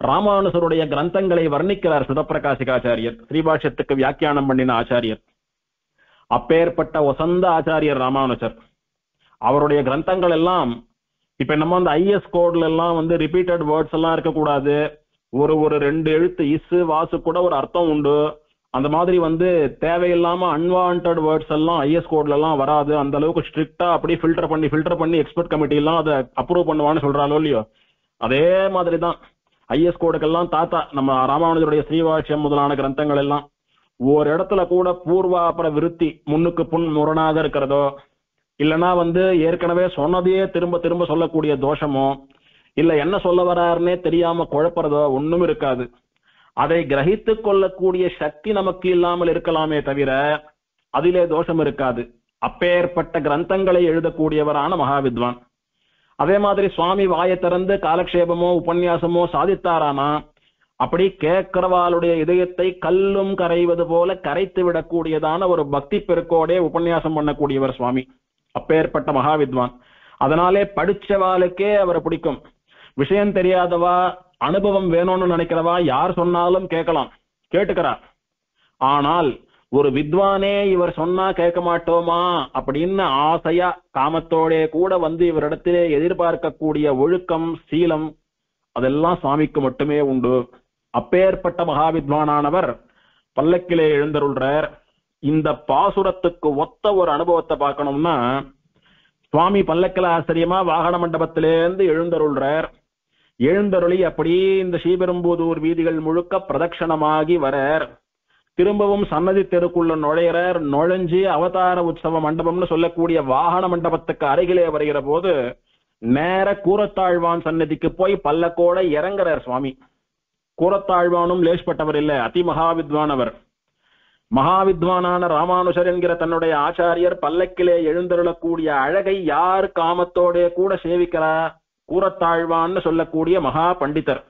ராமானுசருடைய கிரந்தங்களை வர்ணிக்கிறார் சிவப்பிரகாசிகாச்சாரியர், ஸ்ரீபாஷ்யத்துக்கு வியாக்கியானம் பண்ணின ஆச்சாரியர். அப்பேற்பட்ட வசந்த ஆச்சாரியர் ராமானுஜர். அவருடைய கிரந்தங்கள் எல்லாம் இப்ப நம்ம ஐஎஸ் கோட்ல எல்லாம் ரிப்பீட்டட் வேர்ட்ஸ் எல்லாம் இருக்கக்கூடாது. ஒரு ரெண்டு எழுத்து இசு வாசு கூட ஒரு அர்த்தம் உண்டு. அந்த மாதிரி தேவையில்லாம அன்வான்ட் வேர்ட்ஸ் எல்லாம் ஐஎஸ் கோட்ல எல்லாம் வராது. அந்த அளவுக்கு ஸ்ட்ரிக்டா அப்படி ஃபில்டர் பண்ணி எக்ஸ்பர்ட் கமிட்டி எல்லாம் அதை அப்ரூவ் பண்ணுவான்னு சொல்றாலோ இல்லையோ, அதே மாதிரிதான் ஐஎஸ் கோடுக்கெல்லாம் தாத்தா நம்ம ராமானுஜருடைய ஸ்ரீபாஷ்யம் முதலான கிரந்தங்கள் எல்லாம் ஒரு இடத்துல கூட பூர்வாபர விருத்தி, முன்னுக்கு புன் முரணாக இருக்கிறதோ, இல்லைன்னா ஏற்கனவே சொன்னதையே திரும்ப திரும்ப சொல்லக்கூடிய தோஷமோ, இல்ல என்ன சொல்ல வராருன்னே தெரியாம குழப்பறதோ ஒண்ணும் இருக்காது. அதை கிரகித்து கொள்ளக்கூடிய சக்தி நமக்கு இல்லாமல் இருக்கலாமே தவிர அதிலே தோஷம் இருக்காது. அப்பேற்பட்ட கிரந்தங்களை எழுதக்கூடியவரான மகாவித்வான். அதே மாதிரி சுவாமி வாயை திறந்து காலக்ஷேபமோ உபன்யாசமோ சாதித்தாரானா அப்படி கேட்கிறவாளுடைய இதயத்தை கல்லும் கரைவது போல கரைத்து விடக்கூடியதான ஒரு பக்தி பெருக்கோடே உபன்யாசம் பண்ணக்கூடியவர் சுவாமி. அப்பேற்பட்ட மகாவித்வான். அதனாலே படிச்சவாளுக்கே அவரை பிடிக்கும். விஷயம் தெரியாதவா, அனுபவம் வேணும்னு நினைக்கிறவா யார் சொன்னாலும் கேட்கலாம், கேட்டுக்கிறா. ஆனால் ஒரு வித்வானே இவர் சொன்னா கேட்க மாட்டோமா அப்படின்னு ஆசையா காமத்தோட கூட இவரிடத்திலே எதிர்பார்க்கக்கூடிய ஒழுக்கம், சீலம் அதெல்லாம் சுவாமிக்கு மட்டுமே உண்டு. அப்பேற்பட்ட மகாவித்வானானவர் பல்லக்கிலே எழுந்தருள்றார். இந்த பாசுரத்துக்கு ஒத்த ஒரு அனுபவத்தை பார்க்கணும்னா சுவாமி பல்லக்கில ஆச்சரியமா வாகன மண்டபத்திலேருந்து எழுந்தருள்றார். எழுந்தருளி அப்படி இந்த ஸ்ரீபெரும்புதூர் வீதிகள் முழுக்க பிரதட்சணமாகி வரார். திரும்பவும் சன்னதி தெருக்குள்ள நுழையிறார். நுழைஞ்சு அவதார உற்சவ மண்டபம்னு சொல்லக்கூடிய வாகன மண்டபத்துக்கு அருகிலே வருகிற போது நேர கூரத்தாழ்வான் சன்னதிக்கு போய் பல்லக்கோட இறங்குறார் சுவாமி. கூரத்தாழ்வானும் லேஷ்பட்டவர் இல்ல, அதி மகாவித்வான் அவர். மகாவித்வானான ராமானுஜர் என்கிற தன்னுடைய ஆச்சாரியர் பல்லக்கிலே எழுந்தருளக்கூடிய அழகை யார் காமத்தோட கூட சேவிக்கிறா? கூரத்தாழ்வான்னு சொல்லக்கூடிய மகா பண்டிதர்.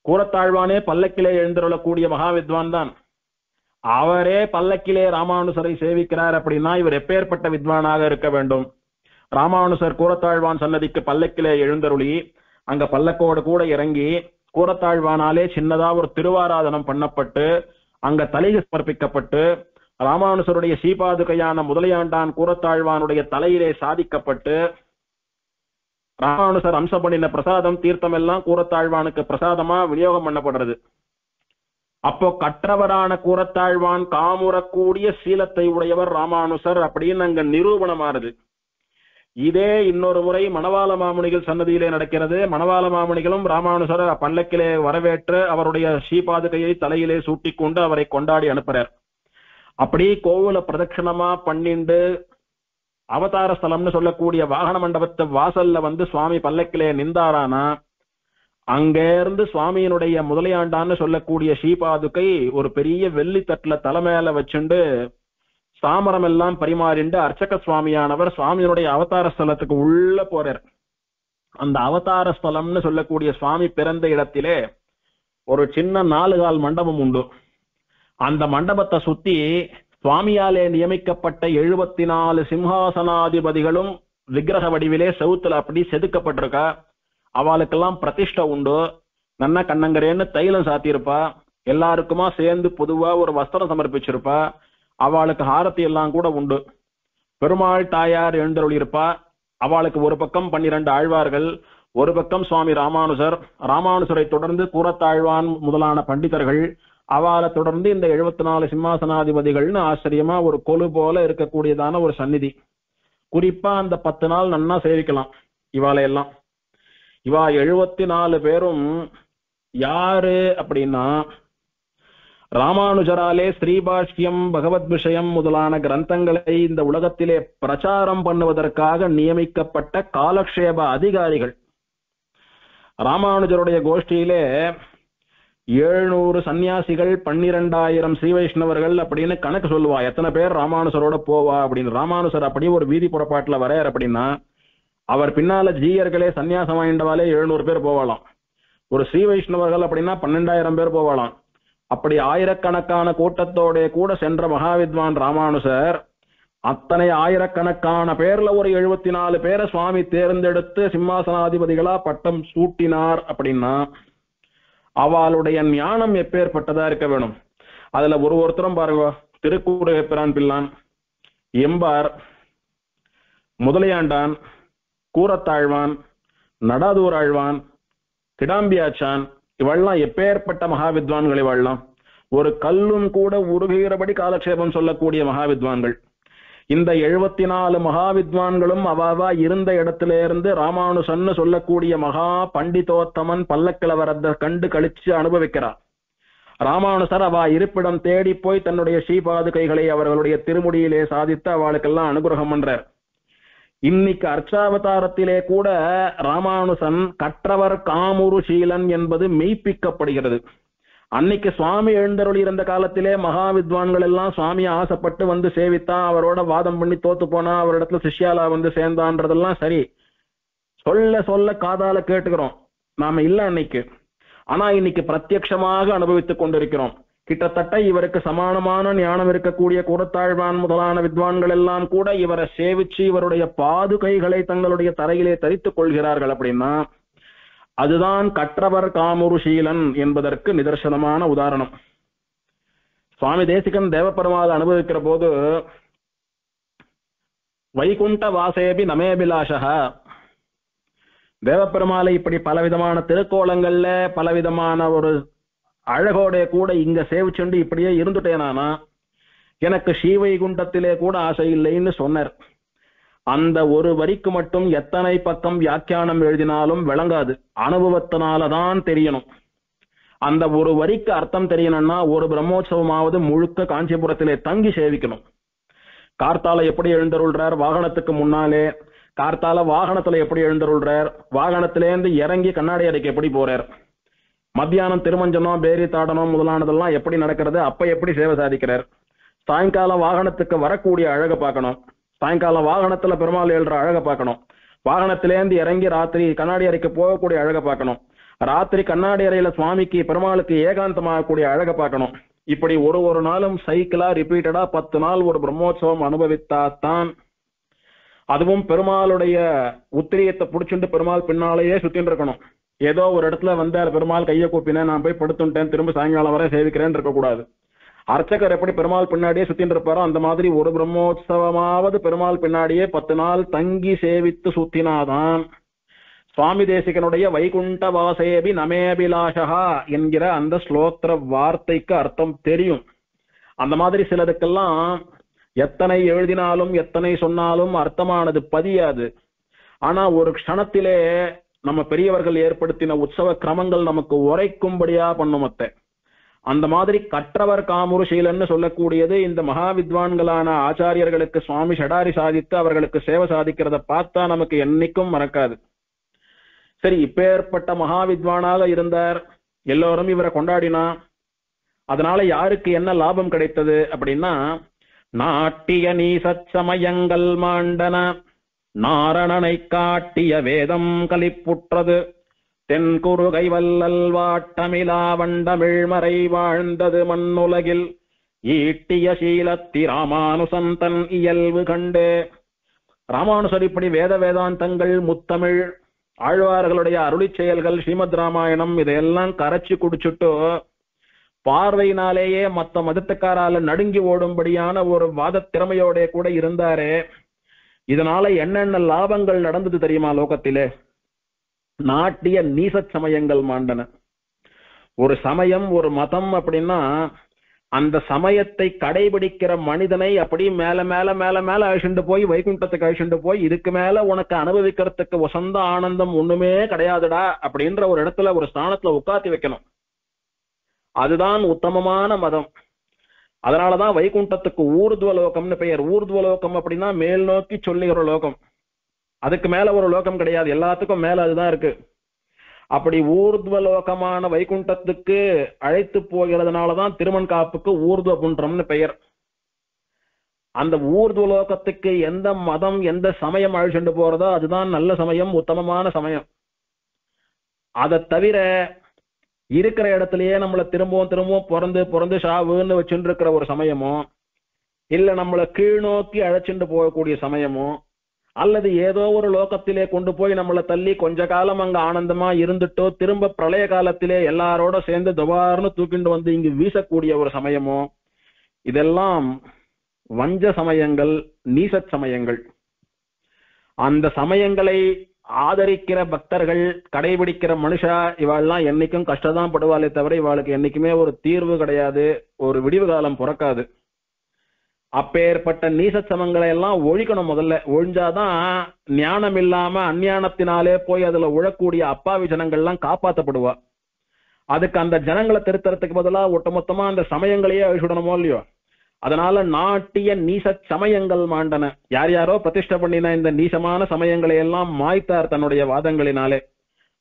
கூரத்தாழ்வானே பல்லக்கிலே எழுந்தருளக்கூடிய மகாவித்வான் தான். அவரே பல்லக்கிலே ராமானுசரை சேவிக்கிறார். அப்படின்னா இவர் எப்பேற்பட்ட வித்வானாக இருக்க வேண்டும்? ராமானுசர் கூரத்தாழ்வான் சன்னதிக்கு பல்லக்கிலே எழுந்தருளி அங்க பல்லக்கோடு கூட இறங்கி கூரத்தாழ்வானாலே சின்னதா ஒரு திருவாராதனம் பண்ணப்பட்டு அங்க தலையை சமர்ப்பிக்கப்பட்டு ராமானுசருடைய ஸ்ரீபாதுகையான முதலையாண்டான் கூரத்தாழ்வானுடைய தலையிலே சாதிக்கப்பட்டு ராமானுசர் அம்சம் பண்ணின பிரசாதம் தீர்த்தம் எல்லாம் கூரத்தாழ்வானுக்கு பிரசாதமா விநியோகம் பண்ணப்படுறது. அப்போ கற்றவரான கூரத்தாழ்வான் காமுறக்கூடிய சீலத்தை உடையவர் ராமானுசர் அப்படின்னு அங்க நிரூபணமாறுது. இதே இன்னொரு முறை மணவாள மாமுனிகள் சன்னதியிலே நடக்கிறது. மணவாள மாமுனிகளும் ராமானுசர் பல்லக்கிலே வரவேற்று அவருடைய ஸ்ரீபாதுகையை தலையிலே சூட்டிக் கொண்டு அவரை கொண்டாடி அனுப்புறார். அப்படி கோவில பிரதட்சணமா பண்ணிண்டு அவதார ஸ்தலம்னு சொல்லக்கூடிய வாகன மண்டபத்தை வாசல்ல வந்து சுவாமி பல்லக்கிலே நின்றாரானா, அங்கேருந்து சுவாமியினுடைய முதலையாண்டான்னு சொல்லக்கூடிய ஸ்ரீபாதுகை ஒரு பெரிய வெள்ளி தட்டுல தலைமையில வச்சுண்டு சாமரம் எல்லாம் பரிமாறிண்டு அர்ச்சக சுவாமியானவர் சுவாமியினுடைய அவதார ஸ்தலத்துக்கு உள்ள போறார். அந்த அவதார ஸ்தலம்னு சொல்லக்கூடிய சுவாமி பிறந்த இடத்திலே ஒரு சின்ன 4 கால் மண்டபம் உண்டு. அந்த மண்டபத்தை சுத்தி சுவாமியாலே நியமிக்கப்பட்ட 74 சிம்ஹாசனாதிபதிகளும் விக்கிரக வடிவிலே செவுத்துல அப்படி செதுக்கப்பட்டிருக்கா. அவளுக்கெல்லாம் பிரதிஷ்டை உண்டு. நன்ன கண்ணங்கரேன்னு தைலம் சாத்தியிருப்பா. எல்லாருக்குமா சேர்ந்து பொதுவா ஒரு வஸ்திரம் சமர்ப்பிச்சிருப்பா. அவளுக்கு ஹாரத்தி எல்லாம் கூட உண்டு. பெருமாள் தாயார் எழுந்தருளியிருப்பா. அவளுக்கு ஒரு பக்கம் 12 ஆழ்வார்கள், ஒரு பக்கம் சுவாமி ராமானுஜர், ராமானுஜரை தொடர்ந்து கூரத்தாழ்வான் முதலான பண்டிதர்கள், அவளை தொடர்ந்து இந்த 74 சிம்மாசனாதிபதிகள்னு ஆச்சரியமா ஒரு கொலு போல இருக்கக்கூடியதான ஒரு சந்நிதி. குறிப்பா அந்த 10 நாள் நன்னா சேவிக்கலாம் இவாளை எல்லாம். இவா 74 பேரும் யாரு அப்படின்னா, ராமானுஜராலே ஸ்ரீபாஷ்யம், பகவத் விஷயம் முதலான கிரந்தங்களை இந்த உலகத்திலே பிரச்சாரம் பண்ணுவதற்காக நியமிக்கப்பட்ட காலக்ஷேப அதிகாரிகள். ராமானுஜருடைய கோஷ்டியிலே 700 சன்னியாசிகள், 12,000 ஸ்ரீ வைஷ்ணவர்கள் அப்படின்னு கணக்கு சொல்லுவா. எத்தனை பேர் ராமானுஜரோட போவா அப்படின்னு. ராமானுஜர் அப்படியே ஒரு வீதி புறப்பாட்டுல வரையார் அப்படின்னா, அவர் பின்னால ஜீயர்களே சன்னியாசம் வாய்ந்தவாலே 700 பேர் போவாளாம். ஒரு ஸ்ரீ வைஷ்ணவர்கள் அப்படின்னா 12,000 பேர் போவாளாம். அப்படி ஆயிரக்கணக்கான கூட்டத்தோட கூட சென்ற மகாவித்வான் ராமானுஜர் அத்தனை ஆயிரக்கணக்கான பேர்ல ஒரு 74 பேரை சுவாமி தேர்ந்தெடுத்து சிம்மாசனாதிபதிகளா பட்டம் சூட்டினார் அப்படின்னா, அவளுடைய ஞானம் எப்பேற்பட்டதா இருக்க வேணும். அதுல ஒருத்தரும் பாருங்க, திருக்கூறுபிரான் பிள்ளான், எம்பார், முதலையாண்டான், கூரத்தாழ்வான், நடாதூர் ஆழ்வான், கிடாம்பியாச்சான், இவெல்லாம் எப்பேற்பட்ட மகாவித்வான்கள். இவெல்லாம் ஒரு கல்லும் கூட உருகுகிறபடி காலக்ஷேபம் சொல்லக்கூடிய மகாவித்வான்கள். இந்த 74 மகாவித்வான்களும் அவாவா இருந்த இடத்துல இருந்து ராமானுசன்னு சொல்லக்கூடிய மகா பண்டிதோத்தமன் பல்லக்கில வரத கண்டு கழிச்சு அனுபவிக்கிறார். ராமானுசர் அவா இருப்பிடம் தேடி போய் தன்னுடைய ஸ்ரீபாதுகைகளை அவர்களுடைய திருமுடியிலே சாதித்து அவளுக்கெல்லாம் அனுகிரகம் பண்றார். இன்னைக்கு அர்ச்சாவதாரத்திலே கூட ராமானுசன் கற்றவர் காமுருஷீலன் என்பது மெய்ப்பிக்கப்படுகிறது. அன்னைக்கு சுவாமி எழுந்தருளி இருந்த காலத்திலே மகாவித்வான்கள் எல்லாம் சுவாமியை ஆசைப்பட்டு வந்து சேவித்தான், அவரோட வாதம் பண்ணி தோத்து போனா, அவரிடத்துல சிஷ்யாலா வந்து சேர்ந்தான்றதெல்லாம் சரி, சொல்ல சொல்ல காதால கேட்டுக்கிறோம் நாம இல்ல அன்னைக்கு. ஆனா இன்னைக்கு பிரத்யட்சமாக அனுபவித்துக் கொண்டிருக்கிறோம். கிட்டத்தட்ட இவருக்கு சமானமான ஞானம் இருக்கக்கூடிய கூரத்தாழ்வான் முதலான வித்வான்கள் எல்லாம் கூட இவரை சேவிச்சு இவருடைய பாதுகைகளை தங்களுடைய தரையிலே தரித்துக் கொள்கிறார்கள். அப்படின்னா அதுதான் கற்றவர் காமுருஷீலன் என்பதற்கு நிதர்சனமான உதாரணம். சுவாமி தேசிகன் தேவப்பெருமாள் அனுபவிக்கிற போது, வைகுண்ட வாசேபி நமேபிலாஷக, தேவப்பெருமாளை இப்படி பலவிதமான திருக்கோலங்கள்ல பலவிதமான ஒரு அழகோட கூட இங்க சேவிச்சுண்டு இப்படியே இருந்துட்டேனானா எனக்கு ஸ்ரீவைகுண்டத்திலே கூட ஆசை இல்லைன்னு சொன்னார். அந்த ஒரு வரிக்கு மட்டும் எத்தனை பக்கம் வியாக்கியானம் எழுதினாலும் விளங்காது, அனுபவத்தினாலதான் தெரியணும். அந்த ஒரு வரிக்கு அர்த்தம் தெரியணும்னா ஒரு பிரம்மோற்சவமாவது முழுக்க காஞ்சிபுரத்திலே தங்கி சேவிக்கணும். கார்த்தால எப்படி எழுந்தருள்றார் வாகனத்துக்கு முன்னாலே, கார்த்தால வாகனத்துல எப்படி எழுந்தருள்றார், வாகனத்திலேருந்து இறங்கி கண்ணாடி அறைக்கு எப்படி போறார், மத்தியானம் திருமஞ்சனம் பேரி தாடனம் முதலானதெல்லாம் எப்படி நடக்கிறது, அப்ப எப்படி சேவை சாதிக்கிறார், சாயங்காலம் வாகனத்துக்கு வரக்கூடிய அழகை பார்க்கணும், சாயங்காலம் வாகனத்துல பெருமாள் எழுற அழகை பார்க்கணும், வாகனத்திலேருந்து இறங்கி ராத்திரி கண்ணாடி அறைக்கு போகக்கூடிய அழகை பார்க்கணும், ராத்திரி கண்ணாடி அறையில சுவாமிக்கு பெருமாளுக்கு ஏகாந்தமாகக்கூடிய அழகை பார்க்கணும். இப்படி ஒரு நாளும் சைக்கிளா ரிப்பீட்டடா 10 நாள் ஒரு பிரம்மோற்சவம் அனுபவித்தாத்தான், அதுவும் பெருமாளுடைய உத்திரியத்தை புடிச்சுட்டு பெருமாள் பின்னாலேயே சுத்தின்னு இருக்கணும். ஏதோ ஒரு இடத்துல வந்தார் பெருமாள் கையை கூப்பினேன் நான் போய் படுத்துட்டேன் திரும்ப சாயங்காலம் வரை சேவிக்கிறேன்னு இருக்கக்கூடாது. அர்ச்சகர் எப்படி பெருமாள் பின்னாடியே சுத்தின்னு இருப்பாரோ அந்த மாதிரி ஒரு பிரம்மோற்சவமாவது பெருமாள் பின்னாடியே 10 நாள் தங்கி சேவித்து சுத்தினாதான் சுவாமி தேசிகனுடைய வைகுண்ட வாசேபி நமேபிலாஷகா என்கிற அந்த ஸ்லோத்திர வார்த்தைக்கு அர்த்தம் தெரியும். அந்த மாதிரி சிலதுக்கெல்லாம் எத்தனை எழுதினாலும் எத்தனை சொன்னாலும் அர்த்தமானது பதியாது. ஆனா ஒரு க்ஷணத்திலே நம்ம பெரியவர்கள் ஏற்படுத்தின உற்சவ கிரமங்கள் நமக்கு உரைக்கும்படியா பண்ணுமத்த. அந்த மாதிரி கற்றவர் காமுருஷீலன்னு சொல்லக்கூடியது இந்த மகா வித்வான்களான ஆச்சாரியர்களுக்கு சுவாமி ஷடாரி சாதித்து அவர்களுக்கு சேவை சாதிக்கிறத பார்த்தா நமக்கு என்னைக்கும் மறக்காது. சரி, இப்பேற்பட்ட மகா வித்வானாக இருந்தார், எல்லோரும் இவரை கொண்டாடினா, அதனால யாருக்கு என்ன லாபம் கிடைத்தது அப்படின்னா, நாட்டிய நீசச்சமயங்கள் மாண்டன, நாரணனை காட்டிய வேதம் கலிப்புற்றது, தென்குருகை வல்லல் வாட்டமிலா வண்டமிழ்மறை வாழ்ந்தது மண்ணுலகில், ஈட்டிய சீலத்தி ராமானுசன் தன் இயல்பு கண்டு. ராமானுசர் இப்படி வேத வேதாந்தங்கள், முத்தமிழ், ஆழ்வார்களுடைய அருளி செயல்கள், ஸ்ரீமத் ராமாயணம் இதையெல்லாம் கரைச்சி குடிச்சுட்டு பார்வையினாலேயே மற்ற மதத்துக்காரால நடுங்கி ஓடும்படியான ஒரு வாத திறமையோட கூட இருந்தாரே. இதனால என்னென்ன லாபங்கள் நடந்தது தெரியுமா லோகத்திலே? நாட்டிய நீசச் சமயங்கள் மாண்டன. ஒரு சமயம், ஒரு மதம் அப்படின்னா அந்த சமயத்தை கடைபிடிக்கிற மனிதனை அப்படி மேல மேல மேல மேல அழிச்சுட்டு போய் வைகுண்டத்துக்கு அழிச்சுட்டு போய், இதுக்கு மேல உனக்கு அனுபவிக்கிறதுக்கு வசந்த ஆனந்தம் ஒண்ணுமே கிடையாதுடா அப்படின்ற ஒரு இடத்துல, ஒரு ஸ்தானத்துல உட்காத்தி வைக்கணும். அதுதான் உத்தமமான மதம். அதனாலதான் வைகுண்டத்துக்கு ஊர்துவலோகம்னு பெயர். ஊர்துவலோகம் அப்படின்னா மேல் நோக்கி சொல்லுகிற லோகம். அதுக்கு மேல ஒரு லோகம் கிடையாது, எல்லாத்துக்கும் மேல அதுதான் இருக்கு. அப்படி ஊர்துவலோகமான வைகுண்டத்துக்கு அழைத்து போகிறதுனாலதான் திருமண்காப்புக்கு ஊர்துவ குன்றம்னு பெயர். அந்த ஊர்துவலோகத்துக்கு எந்த மதம், எந்த சமயம் அழைச்சுட்டு போறதோ அதுதான் நல்ல சமயம், உத்தமமான சமயம். அதை தவிர இருக்கிற இடத்துலயே நம்மள திரும்பவும் திரும்பவும் பிறந்து பிறந்து சாவுன்னு வச்சுட்டு இருக்கிற ஒரு சமயமோ, இல்ல நம்மள கீழ் நோக்கி அழைச்சிட்டு போகக்கூடிய சமயமோ, அல்லது ஏதோ ஒரு லோகத்திலே கொண்டு போய் நம்மளை தள்ளி கொஞ்ச காலம் அங்க ஆனந்தமா இருந்துட்டோ திரும்ப பிரளய காலத்திலே எல்லாரோட சேர்ந்து துபார்னு தூக்கிண்டு வந்து இங்கு வீசக்கூடிய ஒரு சமயமோ, இதெல்லாம் வஞ்ச சமயங்கள், நீசச் சமயங்கள். அந்த சமயங்களை ஆதரிக்கிற பக்தர்கள், கடைபிடிக்கிற மனுஷா, இவாள்லாம் என்னைக்கும் கஷ்டதான் படுவாளே தவிர இவாளுக்கு என்னைக்குமே ஒரு தீர்வு கிடையாது, ஒரு விடிவு காலம் பிறக்காது. அப்பேற்பட்ட நீசச்சமங்களை எல்லாம் ஒழிக்கணும். முதல்ல ஒழிஞ்சாதான் ஞானம் இல்லாம அஞ்ஞானத்தினாலே போய் அதுல உழக்கூடிய அப்பாவி ஜனங்கள்லாம் காப்பாற்றப்படுவா. அதுக்கு அந்த ஜனங்களை திருத்தறதுக்கு பதிலா ஒட்டுமொத்தமா அந்த சமயங்களையே அழிச்சுடணுமோ இல்லையோ. அதனால நாட்டிய நீச சமயங்கள் மாண்டன. யார் யாரோ பிரதிஷ்டை பண்ணின இந்த நீசமான சமயங்களை எல்லாம் மாய்த்தார் தன்னுடைய வாதங்களினாலே.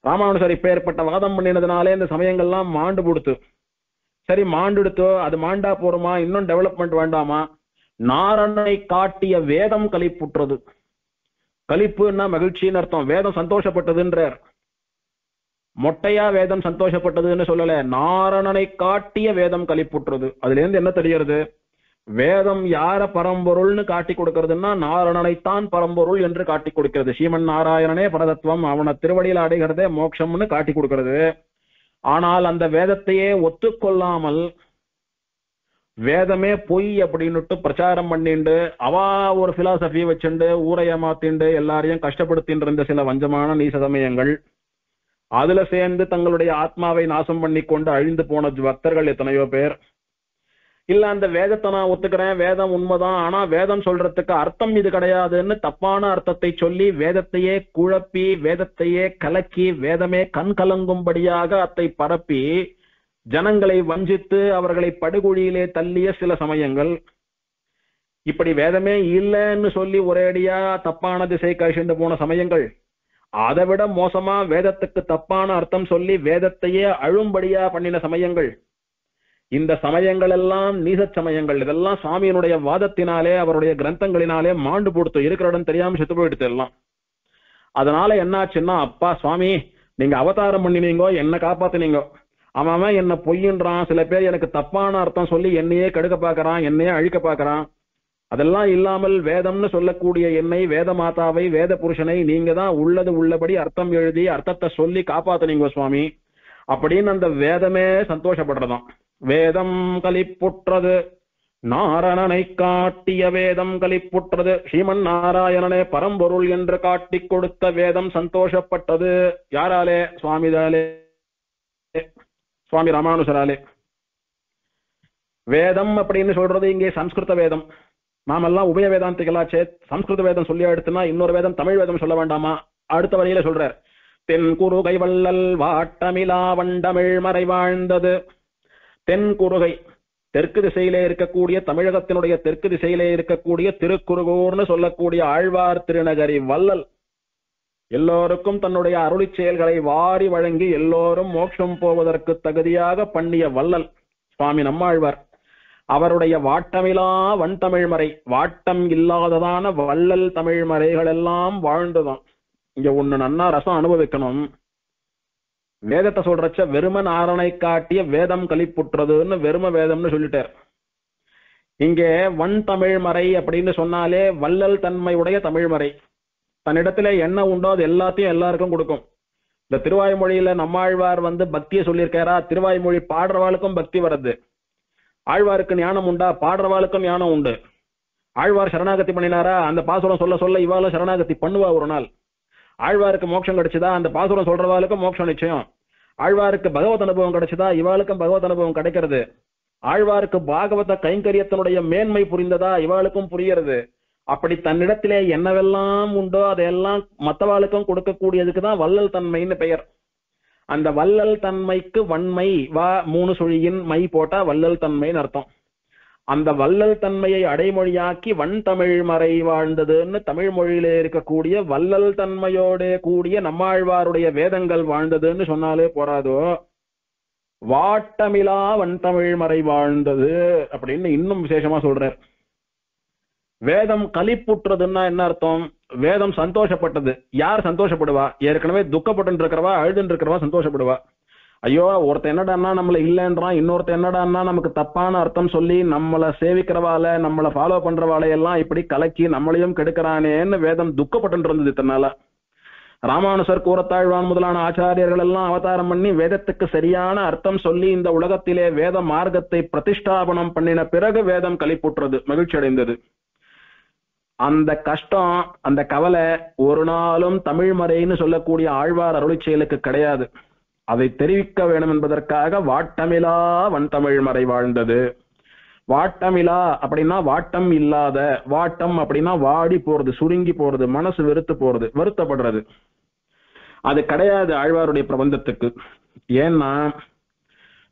ராமானுஜர் இப்பேற்பட்ட வாதம் பண்ணினதுனாலே இந்த சமயங்கள்லாம் மாண்டு கொடுத்து. சரி, மாண்டுடுத்தோ, அது மாண்டா போறோமா, இன்னும் டெவலப்மெண்ட் வேண்டாமா? நாரணனை காட்டிய வேதம் கலிப்புற்றது. கலிப்புன்னா மகிழ்ச்சின்னு அர்த்தம். வேதம் சந்தோஷப்பட்டதுன்றார். மொட்டையா வேதம் சந்தோஷப்பட்டதுன்னு சொல்லல, நாரணனை காட்டிய வேதம் கலிப்புற்றது. அதுல இருந்து என்ன தெரிகிறது? வேதம் யார பரம்பொருள்னு காட்டி கொடுக்கிறதுன்னா நாரணனைத்தான் பரம்பொருள் என்று காட்டி கொடுக்கிறது. ஸ்ரீமன் நாராயணனே பரதத்துவம், அவனை திருவடியில் அடைகிறதே மோட்சம்னு காட்டி கொடுக்கிறது. ஆனால் அந்த வேதத்தையே ஒத்துக்கொள்ளாமல் வேதமே பொய் அப்படின்னுட்டு பிரச்சாரம் பண்ணிண்டு அவா ஒரு பிலாசபி வச்சுண்டு ஊரை ஏமாத்திண்டு எல்லாரையும் கஷ்டப்படுத்தின்ற இருந்த சில வஞ்சமான நீச சமயங்கள், அதுல சேர்ந்து தங்களுடைய ஆத்மாவை நாசம் பண்ணி கொண்டு அழிந்து போன பக்தர்கள் எத்தனையோ பேர். இல்ல அந்த வேதத்தை நான் ஒத்துக்கிறேன், வேதம் உண்மைதான், ஆனா வேதம் சொல்றதுக்கு அர்த்தம் இது கிடையாதுன்னு தப்பான அர்த்தத்தை சொல்லி வேதத்தையே குழப்பி, வேதத்தையே கலக்கி, வேதமே கண் கலங்கும்படியாக அத்தை பரப்பி ஜனங்களை வஞ்சித்து அவர்களை படுகொழியிலே தள்ளிய சில சமயங்கள். இப்படி வேதமே இல்லைன்னு சொல்லி ஒரேடியா தப்பான திசை கழிச்சுண்டு போன சமயங்கள். அதை விட மோசமா வேதத்துக்கு தப்பான அர்த்தம் சொல்லி வேதத்தையே அழும்படியா பண்ணின சமயங்கள். இந்த சமயங்கள் எல்லாம் நீசச் சமயங்கள். இதெல்லாம் சுவாமியினுடைய வாதத்தினாலே அவருடைய கிரந்தங்களினாலே மாண்டு போடுத்து, இருக்கிற இடம் தெரியாம செத்து போயிடுத்து எல்லாம். அதனால என்னாச்சுன்னா, அப்பா சுவாமி நீங்க அவதாரம் பண்ணினீங்கோ, என்ன காப்பாத்தினீங்க, அவன் என்ன பொய்யின்றான், சில பேர் எனக்கு தப்பான அர்த்தம் சொல்லி என்னையே கெடுக்க பாக்குறான், என்னையே அழிக்க பாக்குறான். அதெல்லாம் இல்லாமல் வேதம்னு சொல்லக்கூடிய என்னை, வேத மாதாவை, வேத புருஷனை நீங்க தான் உள்ளது உள்ளபடி அர்த்தம் எழுதி அர்த்தத்தை சொல்லி காப்பாத்தினீங்க சுவாமி அப்படின்னு அந்த வேதமே சந்தோஷப்படுறதாம். வேதம் கலிப்புற்றது, நாரணனை காட்டிய வேதம் கலிப்புற்றது. ஸ்ரீமன் நாராயணனே பரம்பொருள் என்று காட்டி கொடுத்த வேதம் சந்தோஷப்பட்டது. யாராலே? சுவாமிதாலே, சுவாமி ராமானுஜராலே. வேதம் அப்படின்னு சொல்றது இங்கே சம்ஸ்கிருத வேதம். நாமெல்லாம் உபய வேதாந்திகளாச்சே, சம்ஸ்கிருத வேதம் சொல்லி எடுத்துனா இன்னொரு வேதம் தமிழ் வேதம் சொல்ல வேண்டாமா? அடுத்த வரியில சொல்றார், தென் குரு கைவல்லல் வாட்டமிலா வண்டமிழ் மறை வாழ்ந்தது, தென்குறுகை, தெற்கு திசையிலே இருக்கக்கூடிய, தமிழகத்தினுடைய தெற்கு திசையிலே இருக்கக்கூடிய திருக்குறுகூர்னு சொல்லக்கூடிய ஆழ்வார் திருநகரி வள்ளல் எல்லோருக்கும் தன்னுடைய அருளி செயல்களை வாரி வழங்கி எல்லோரும் மோட்சம் போவதற்கு தகுதியாக பண்ணிய வள்ளல் சுவாமி நம்மாழ்வார். அவருடைய வாட்டமிலா வன்தமிழ்மறை, வாட்டம் இல்லாததான வள்ளல் தமிழ் மறைகள் எல்லாம் வாழ்ந்துதான். இங்க ஒண்ணு நன்னா ரசம் அனுபவிக்கணும். வேதத்தை சொல்றச்ச வெறுமன் ஆரணை காட்டிய வேதம் கலிப்புற்றதுன்னு வெறும வேதம்னு சொல்லிட்டார். இங்கே வன் தமிழ்மறை அப்படின்னு சொன்னாலே வள்ளல் தன்மையுடைய தமிழ்மறை. தன்னிடத்துல என்ன உண்டோ அது எல்லாத்தையும் எல்லாருக்கும் கொடுக்கும். இந்த திருவாய்மொழியில நம்மாழ்வார் பக்தியை சொல்லியிருக்காரா? திருவாய்மொழி பாடுறவாளுக்கும் பக்தி வருது. ஆழ்வாருக்கு ஞானம் உண்டா? பாடுறவாளுக்கும் ஞானம் உண்டு. ஆழ்வார் சரணாகதி பண்ணினாரா? அந்த பாசுரம் சொல்ல சொல்ல இவாளும் சரணாகதி பண்ணுவா ஒரு நாள். ஆழ்வாருக்கு மோட்சம் கிடைச்சதா? அந்த பாசுரம் சொல்றவாளுக்கும் மோட்சம் நிச்சயம். ஆழ்வாருக்கு பகவத் அனுபவம் கிடைச்சதா? இவாளுக்கும் பகவத் அனுபவம் கிடைக்கிறது. ஆழ்வாருக்கு பாகவத கைங்கரியத்தினுடைய மேன்மை புரிந்ததா? இவாளுக்கும் புரியறது. அப்படி தன்னிடத்திலே என்னவெல்லாம் உண்டோ அதையெல்லாம் மற்றவாளுக்கும் கொடுக்கக்கூடியதுக்குதான் வள்ளல் தன்மைன்னு பெயர். அந்த வள்ளல் தன்மைக்கு வன்மை வா 3 சுழியின் மை போட்டா வள்ளல் தன்மைன்னு அர்த்தம். அந்த வள்ளல் தன்மையை அடைமொழியாக்கி வன் தமிழ் மறை வாழ்ந்ததுன்னு தமிழ் மொழியிலே இருக்கக்கூடிய வள்ளல் தன்மையோட கூடிய நம்மாழ்வாருடைய வேதங்கள் வாழ்ந்ததுன்னு சொன்னாலே போராதோ, வாட்டமிலா வன் தமிழ் மறை வாழ்ந்தது அப்படின்னு இன்னும் விசேஷமா சொல்றார். வேதம் கலிப்புற்றதுன்னா என்ன அர்த்தம்? வேதம் சந்தோஷப்பட்டது. யார் சந்தோஷப்படுவா? ஏற்கனவே துக்கப்பட்டு இருக்கிறவா, அழுதுன்னு இருக்கிறவா சந்தோஷப்படுவா. ஐயோ ஒருத்தன் என்னடான்னா நம்மள இல்லைன்றான், இன்னொருத்தன் என்னடான்னா நமக்கு தப்பான அர்த்தம் சொல்லி நம்மளை சேவிக்கிறவால நம்மளை ஃபாலோ பண்றவாளையெல்லாம் இப்படி கலக்கி நம்மளையும் கெடுக்கிறானேன்னு வேதம் துக்கப்பட்டு இருந்தது. இத்தனால ராமானுசர், கூரத்தாழ்வான் முதலான ஆச்சாரியர்கள் எல்லாம் அவதாரம் பண்ணி வேதத்துக்கு சரியான அர்த்தம் சொல்லி இந்த உலகத்திலே வேத மார்க்கத்தை பிரதிஷ்டாபனம் பண்ணின பிறகு வேதம் கலிப்புற்றது, மகிழ்ச்சி அடைந்தது. அந்த கஷ்டம், அந்த கவலை ஒரு நாளும் தமிழ் மறைன்னு சொல்லக்கூடிய ஆழ்வார் அருளி செயலுக்கு கிடையாது. அதை தெரிவிக்க வேண்டும் என்பதற்காக வாட்டமிலா வன் தமிழ் மறை வாழ்ந்தது. வாட்டமிலா அப்படின்னா வாட்டம் இல்லாத, வாட்டம் அப்படின்னா வாடி போறது, சுருங்கி போறது, மனசு வெறுத்து போறது, வருத்தப்படுறது. அது கிடையாது ஆழ்வாருடைய பிரபந்தத்துக்கு. ஏன்னா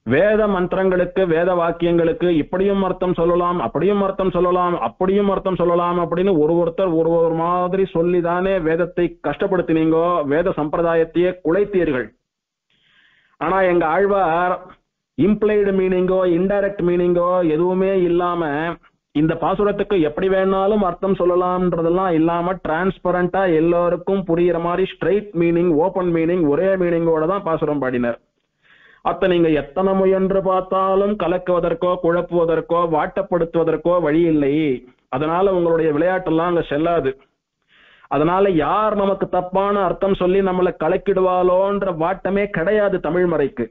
வேத மந்திரங்களுக்கு, வேத வாக்கியங்களுக்கு இப்படியும் அர்த்தம் சொல்லலாம், அப்படியும் அர்த்தம் சொல்லலாம், அப்படியும் அர்த்தம் சொல்லலாம் அப்படின்னு ஒருத்தர் ஒரு மாதிரி சொல்லிதானே வேதத்தை கஷ்டப்படுத்தினீங்கோ, வேத சம்பிரதாயத்தையே குலைத்தீர்கள். ஆனா எங்க ஆழ்வார் இம்ப்ளைடு மீனிங்கோ இன்டைரக்ட் மீனிங்கோ எதுவுமே இல்லாம இந்த பாசுரத்துக்கு எப்படி வேணாலும் அர்த்தம் சொல்லலாம்ன்றதெல்லாம் இல்லாம டிரான்ஸ்பரண்டா எல்லாருக்கும் புரியுற மாதிரி ஸ்ட்ரைட் மீனிங், ஓபன் மீனிங், ஒரே மீனிங்கோட தான் பாசுரம் பாடினார். அத்த நீங்க எத்தனை முயன்று பார்த்தாலும் கலக்குவதற்கோ குழப்புவதற்கோ வாட்டப்படுத்துவதற்கோ வழி இல்லை. அதனால உங்களுடைய விளையாட்டெல்லாம் அங்க செல்லாது. அதனால யார் நமக்கு தப்பான அர்த்தம் சொல்லி நம்மளை கலக்கிடுவாளோன்ற வாட்டமே கிடையாது தமிழ் மறைக்கு.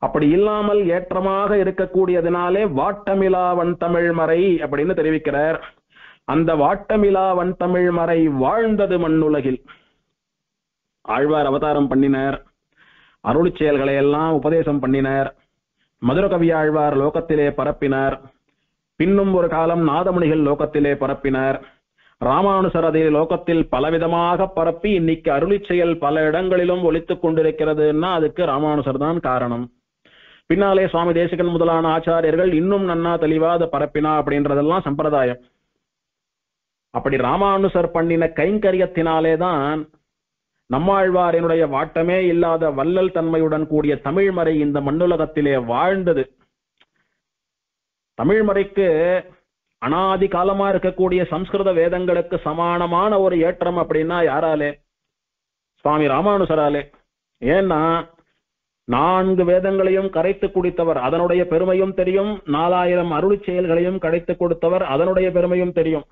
அப்படி இல்லாமல் ஏற்றமாக இருக்கக்கூடியதுனாலே வாட்டமிலாவன் தமிழ் மறை அப்படின்னு தெரிவிக்கிறார். அந்த வாட்டமிலாவன் தமிழ் மறை வாழ்ந்தது மண்ணுலகில். ஆழ்வார் அவதாரம் பண்ணினார், அருளி செயல்களை எல்லாம் உபதேசம் பண்ணினார், மதுரகவி ஆழ்வார் லோகத்திலே பரப்பினார், பின்னும் ஒரு காலம் நாதமுனிகள் லோகத்திலே பரப்பினார், ராமானுசர் அதை லோகத்தில் பலவிதமாக பரப்பி இன்னைக்கு அருளி செயல் பல இடங்களிலும் ஒலித்துக் கொண்டிருக்கிறதுன்னா அதுக்கு ராமானுசர் தான் காரணம். பின்னாலே சுவாமி தேசிகன் முதலான ஆச்சாரியர்கள் இன்னும் நன்னா தெளிவாத பரப்பினா அப்படின்றதெல்லாம் சம்பிரதாயம். அப்படி ராமானுசர் பண்ணின கைங்கரியத்தினாலேதான் நம்மாழ்வாரினுடைய வாட்டமே இல்லாத வள்ளல் தன்மையுடன் கூடிய தமிழ்மறை இந்த மண்ணுலகத்திலே வாழ்ந்தது. தமிழ்மறைக்கு அனாதி காலமா இருக்கக்கூடிய சம்ஸ்கிருத வேதங்களுக்கு சமானமான ஒரு ஏற்றம் அப்படின்னா யாராலே? சுவாமி ராமானுசராலே. ஏன்னா 4 வேதங்களையும் கரைத்து குடித்தவர், அதனுடைய பெருமையும் தெரியும். 4000 அருளி செயல்களையும் கரைத்து கொடுத்தவர், அதனுடைய பெருமையும் தெரியும்.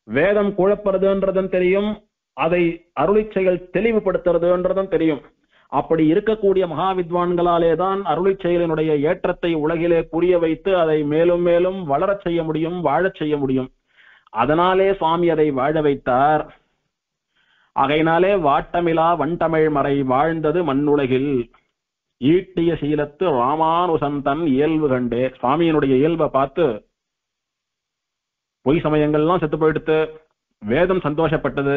வேதம் குழப்பறதுன்றதும் தெரியும், அதை அருளி செயல் தெளிவுபடுத்துறதுன்றதும் தெரியும். அப்படி இருக்கக்கூடிய மகாவித்வான்களாலே தான் அருளி செயலினுடைய ஏற்றத்தை உலகிலே புரிய வைத்து அதை மேலும் மேலும் வளரச் செய்ய முடியும், வாழச் செய்ய முடியும். அதனாலே சுவாமி அதை வாழ வைத்தார். ஆகையினாலே வாட்டமிலா வன்தமிழ் மறை வாழ்ந்தது மண்ணுலகில். ஈட்டிய சீலத்து ராமானுசந்தன் இயல்பு கண்டே. சுவாமியினுடைய இயல்பை பார்த்து பொய் சமயங்கள்லாம் செத்து போயிடுத்து, வேதம் சந்தோஷப்பட்டது,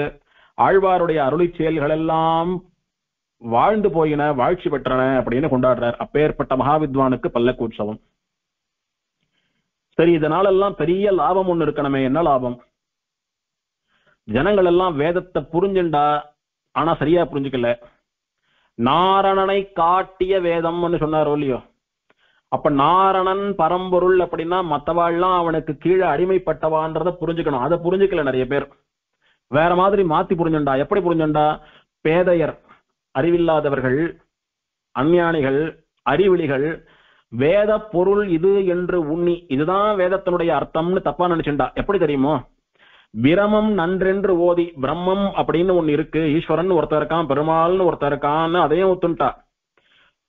ஆழ்வாருடைய அருளி செயல்கள் எல்லாம் வாழ்ந்து போயின, வாழ்ச்சி பெற்றன அப்படின்னு கொண்டாடுறார். அப்பேற்பட்ட மகாவித்வானுக்கு பல்லக்கு உற்சவம். சரி, இதனால எல்லாம் பெரிய லாபம் ஒண்ணு இருக்கணுமே. என்ன லாபம்? ஜனங்கள் எல்லாம் வேதத்தை புரிஞ்சுண்டா, ஆனா சரியா புரிஞ்சுக்கல. நாரணனை காட்டிய வேதம்னு சொன்னாரோ இல்லையோ. அப்ப நாரணன் பரம்பொருள் அப்படின்னா மத்தவாள்லாம் அவனுக்கு கீழே அடிமைப்பட்டவான்றத புரிஞ்சுக்கணும். அதை புரிஞ்சுக்கல நிறைய பேர். வேற மாதிரி மாத்தி புரிஞ்சுண்டா. எப்படி புரிஞ்சுண்டா? பேதையர், அறிவில்லாதவர்கள், அஞ்ஞானிகள், அறிவிலிகள் வேத பொருள் இது என்று உண்ணி இதுதான் வேதத்தினுடைய அர்த்தம்னு தப்பா நினைச்சுண்டா. எப்படி தெரியுமோ? பிரமம் நன்றென்று ஓதி, பிரம்மம் அப்படின்னு ஒண்ணு இருக்கு, ஈஸ்வரன் ஒருத்தர் இருக்கான், பெருமாள்னு ஒருத்தர் இருக்கான்னு அதையும் ஒத்துண்டா.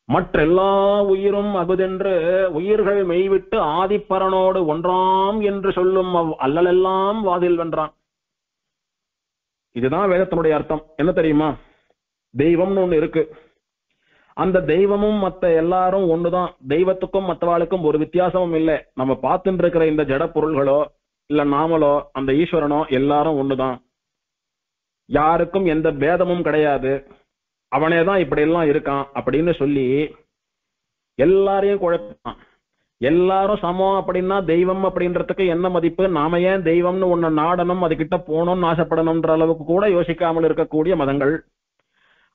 மற்ற எல்லா உயிரும் அகுதென்று உயிர்கள் மெய்விட்டு ஆதிப்பரனோடு ஒன்றாம் என்று சொல்லும் அல்லலெல்லாம் வாதில் வென்றான். இதுதான் வேதத்தினுடைய அர்த்தம். என்ன தெரியுமா? தெய்வம்னு ஒண்ணு இருக்கு. அந்த தெய்வமும் மத்த எல்லாரும் ஒண்ணுதான். தெய்வத்துக்கும் மற்றவாளுக்கும் ஒரு வித்தியாசமும் இல்லை. நம்ம பார்த்துட்டு இருக்கிற இந்த ஜட பொருள்களோ இல்ல நாமளோ அந்த ஈஸ்வரனோ எல்லாரும் ஒண்ணுதான். யாருக்கும் எந்த பேதமும் கிடையாது. அவனேதான் இப்படி எல்லாம் இருக்கான் அப்படின்னு சொல்லி எல்லாரையும் குழப்பான். எல்லாரும் சமம் அப்படின்னா தெய்வம் அப்படின்றதுக்கு என்ன மதிப்பு? நாம ஏன் தெய்வம்னு ஒண்ணு நாடணும், அதுகிட்ட போகணும்னு ஆசைப்படணும்ன்ற அளவுக்கு கூட யோசிக்காமல் இருக்கக்கூடிய மதங்கள்.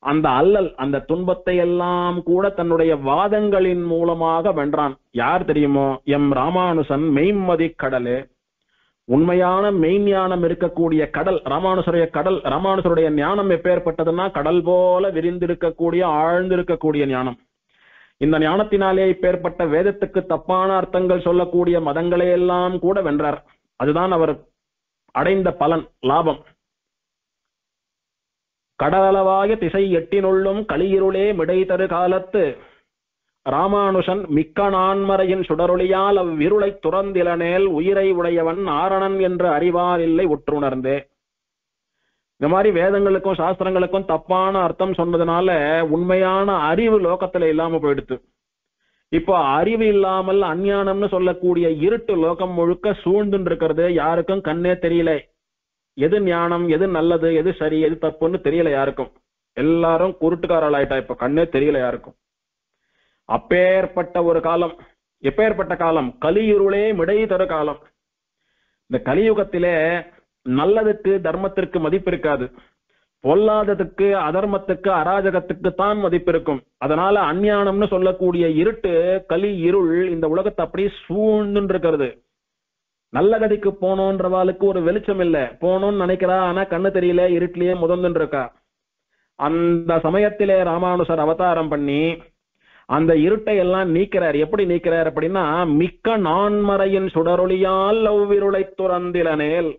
அந்த அல்லல், அந்த துன்பத்தை எல்லாம் கூட தன்னுடைய வாதங்களின் மூலமாக வென்றான். யார் தெரியுமோ? எம் ராமானுசன் மெய்மதி கடலே. உண்மையான மெய்ஞானம் இருக்கக்கூடிய கடல் ராமானுசருடைய கடல். ராமானுசருடைய ஞானம் எப்பேற்பட்டதுன்னா கடல் போல விரிந்திருக்கக்கூடிய ஆழ்ந்திருக்கக்கூடிய ஞானம். இந்த ஞானத்தினாலே இப்பேற்பட்ட வேதத்துக்கு தப்பான அர்த்தங்கள் சொல்லக்கூடிய மதங்களை எல்லாம் கூட வென்றார். அதுதான் அவர் அடைந்த பலன், லாபம். கடலளவாய திசை எட்டினுள்ளும் களியிருளே மிடை தரு காலத்து ராமானுஷன் மிக்க நான்மறையின் சுடரொளியால் அவ்விருளை துறந்திலனேல் உயிரை உடையவன் ஆரணன் என்று அறிவார் இல்லை உற்றுணர்ந்தே. இந்த மாதிரி வேதங்களுக்கும் சாஸ்திரங்களுக்கும் தப்பான அர்த்தம் சொன்னதுனால உண்மையான அறிவு லோகத்துல இல்லாம போயிடுத்து. இப்போ அறிவு இல்லாமல் அஞ்ஞானம்னு சொல்லக்கூடிய இருட்டு லோகம் முழுக்க சூழ்ந்துட்டு இருக்கிறது. யாருக்கும் கண்ணே தெரியல. எது ஞானம், எது நல்லது, எது சரி, எது தப்புன்னு தெரியல யாருக்கும். எல்லாரும் குருட்டுக்காரல் ஆயிட்டா. இப்ப கண்ணே தெரியல யாருக்கும். அப்பேற்பட்ட ஒரு காலம். எப்பேற்பட்ட காலம்? கலியுருளே மிடை தரு காலம். இந்த கலியுகத்திலே நல்லதுக்கு தர்மத்திற்கு மதிப்பு இருக்காது. பொல்லாததுக்கு அதர்மத்துக்கு அராஜகத்துக்கு தான் மதிப்பு இருக்கும். அதனால அஞ்ஞானம்னு சொல்லக்கூடிய இருட்டு, கலி இருள் இந்த உலகத்தை அப்படியே சூழ்ந்து இருக்கிறது. நல்ல கதிக்கு போனோன்றவாளுக்கு ஒரு வெளிச்சம் இல்ல. போனோம்னு நினைக்கிறா, ஆனா கண்ணு தெரியல, இருட்டிலேயே முதந்துன்னு இருக்கா. அந்த சமயத்திலே ராமானுசர் அவதாரம் பண்ணி அந்த இருட்டை எல்லாம் நீக்கிறார். எப்படி நீக்கிறார் அப்படின்னா, மிக்க நான்மறையின் சுடரொளியால் அவ்விருளை துறந்திலனேல்.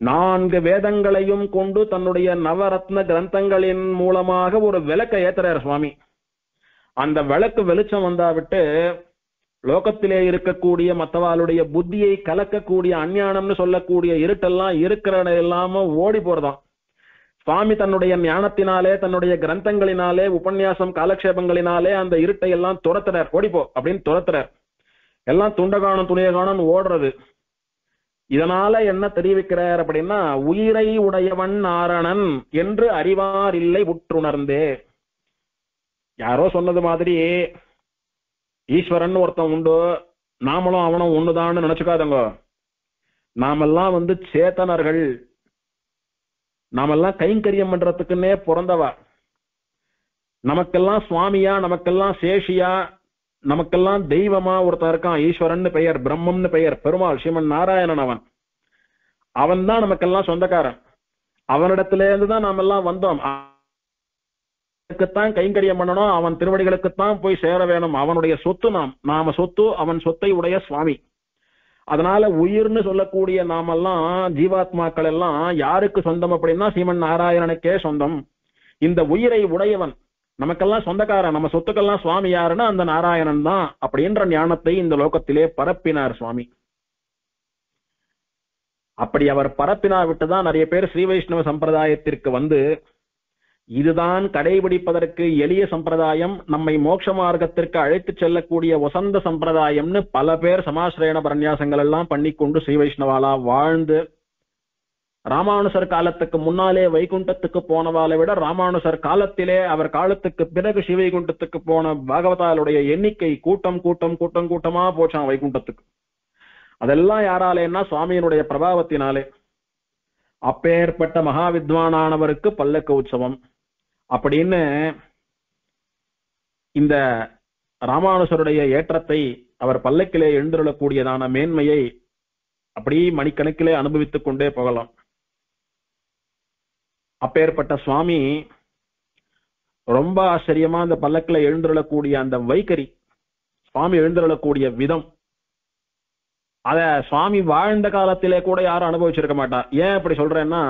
4 வேதங்களையும் கொண்டு தன்னுடைய நவரத்ன கிரந்தங்களின் மூலமாக ஒரு விளக்கை ஏத்துறார் சுவாமி. அந்த விளக்கு வெளிச்சம் வந்தாவிட்டு லோகத்திலே இருக்கக்கூடிய மற்றவாளுடைய புத்தியை கலக்கக்கூடிய அஞ்ஞானம்னு சொல்லக்கூடிய இருட்டெல்லாம் இருக்கிற இல்லாம ஓடி போறதாம். சுவாமி தன்னுடைய ஞானத்தினாலே, தன்னுடைய கிரந்தங்களினாலே, உபன்யாசம் காலக்ஷேபங்களினாலே அந்த இருட்டை எல்லாம் துரத்துறார். ஓடிப்போ அப்படின்னு துரத்துறார். எல்லாம் துண்டகானம் துணியகானம் ஓடுறது. இதனால என்ன தெரிவிக்கிறார் அப்படின்னா, உயிரை உடையவன் நாரணன் என்று அறிவார் இல்லை உற்றுணர்ந்தே. யாரோ சொன்னது மாதிரி ஈஸ்வரன் ஒருத்தன் உண்டு, நாமளும் அவனும் ஒண்ணுதான்னு நினைச்சுக்காதங்க. நாமெல்லாம் சேத்தனர்கள். நாமெல்லாம் கைங்கரியம் பண்றதுக்குன்னே பிறந்தவா. நமக்கெல்லாம் சுவாமியா, நமக்கெல்லாம் சேஷியா, நமக்கெல்லாம் தெய்வமா ஒருத்தன் இருக்கான். ஈஸ்வரன் பெயர், பிரம்மம்னு பெயர், பெருமாள் ஸ்ரீமன் நாராயணன். அவன் தான் நமக்கெல்லாம் சொந்தக்காரன். அவனிடத்துல இருந்துதான் நாம எல்லாம் வந்தோம். அவனுக்குத்தான் கைங்கரியம் பண்ணணும், அவன் திருவடிகளுக்குத்தான் போய் சேர வேணும். அவனுடைய சொத்து நாம சொத்து, அவன் சொத்தை உடைய சுவாமி. அதனால உயிர்னு சொல்லக்கூடிய நாமெல்லாம், ஜீவாத்மாக்கள் எல்லாம் யாருக்கு சொந்தம் அப்படின்னா ஸ்ரீமன் நாராயணனுக்கே சொந்தம். இந்த உயிரை உடையவன் நமக்கெல்லாம் சொந்தக்காரன். நம்ம சொத்துக்கெல்லாம் சுவாமி யாருன்னா அந்த நாராயணன் தான் அப்படின்ற ஞானத்தை இந்த லோகத்திலே பரப்பினார் சுவாமி. அப்படி அவர் பரப்பினா விட்டுதான் நிறைய பேர் ஸ்ரீ வைஷ்ணவ சம்பிரதாயத்திற்கு இதுதான் கடைபிடிப்பதற்கு எளிய சம்பிரதாயம், நம்மை மோட்ச மார்க்கத்திற்கு அழைத்து செல்லக்கூடிய வசந்த சம்பிரதாயம்னு பல பேர் சமாசிரயண பரநியாசங்கள் எல்லாம் பண்ணிக்கொண்டு ஸ்ரீ வைஷ்ணவாலா வாழ்ந்து ராமானுசர் காலத்துக்கு முன்னாலே வைகுண்டத்துக்கு போனவாளை விட ராமானுசர் காலத்திலே அவர் காலத்துக்கு பிறகு சிவைகுண்டத்துக்கு போன பாகவதாளுடைய எண்ணிக்கை கூட்டம் கூட்டம் கூட்டம் கூட்டமா போச்சான் வைகுண்டத்துக்கு. அதெல்லாம் யாராலேன்னா சுவாமியினுடைய பிரபாவத்தினாலே. அப்பேற்பட்ட மகா வித்வானானவருக்கு பல்லக்கு உற்சவம் அப்படின்னு இந்த ராமானுசருடைய ஏற்றத்தை, அவர் பல்லக்கிலே எழுந்துள்ளக்கூடியதான மேன்மையை அப்படி மணிக்கணக்கிலே அனுபவித்துக் கொண்டே போகலாம். அப்பேற்பட்ட சுவாமி ரொம்ப ஆச்சரியமா அந்த பல்லக்கில எழுந்துள்ளக்கூடிய அந்த வைகரி, சுவாமி எழுந்துள்ளக்கூடிய விதம், அத சுவாமி வாழ்ந்த காலத்திலே கூட யாரும் அனுபவிச்சிருக்க மாட்டார். ஏன் அப்படி சொல்றேன்னா,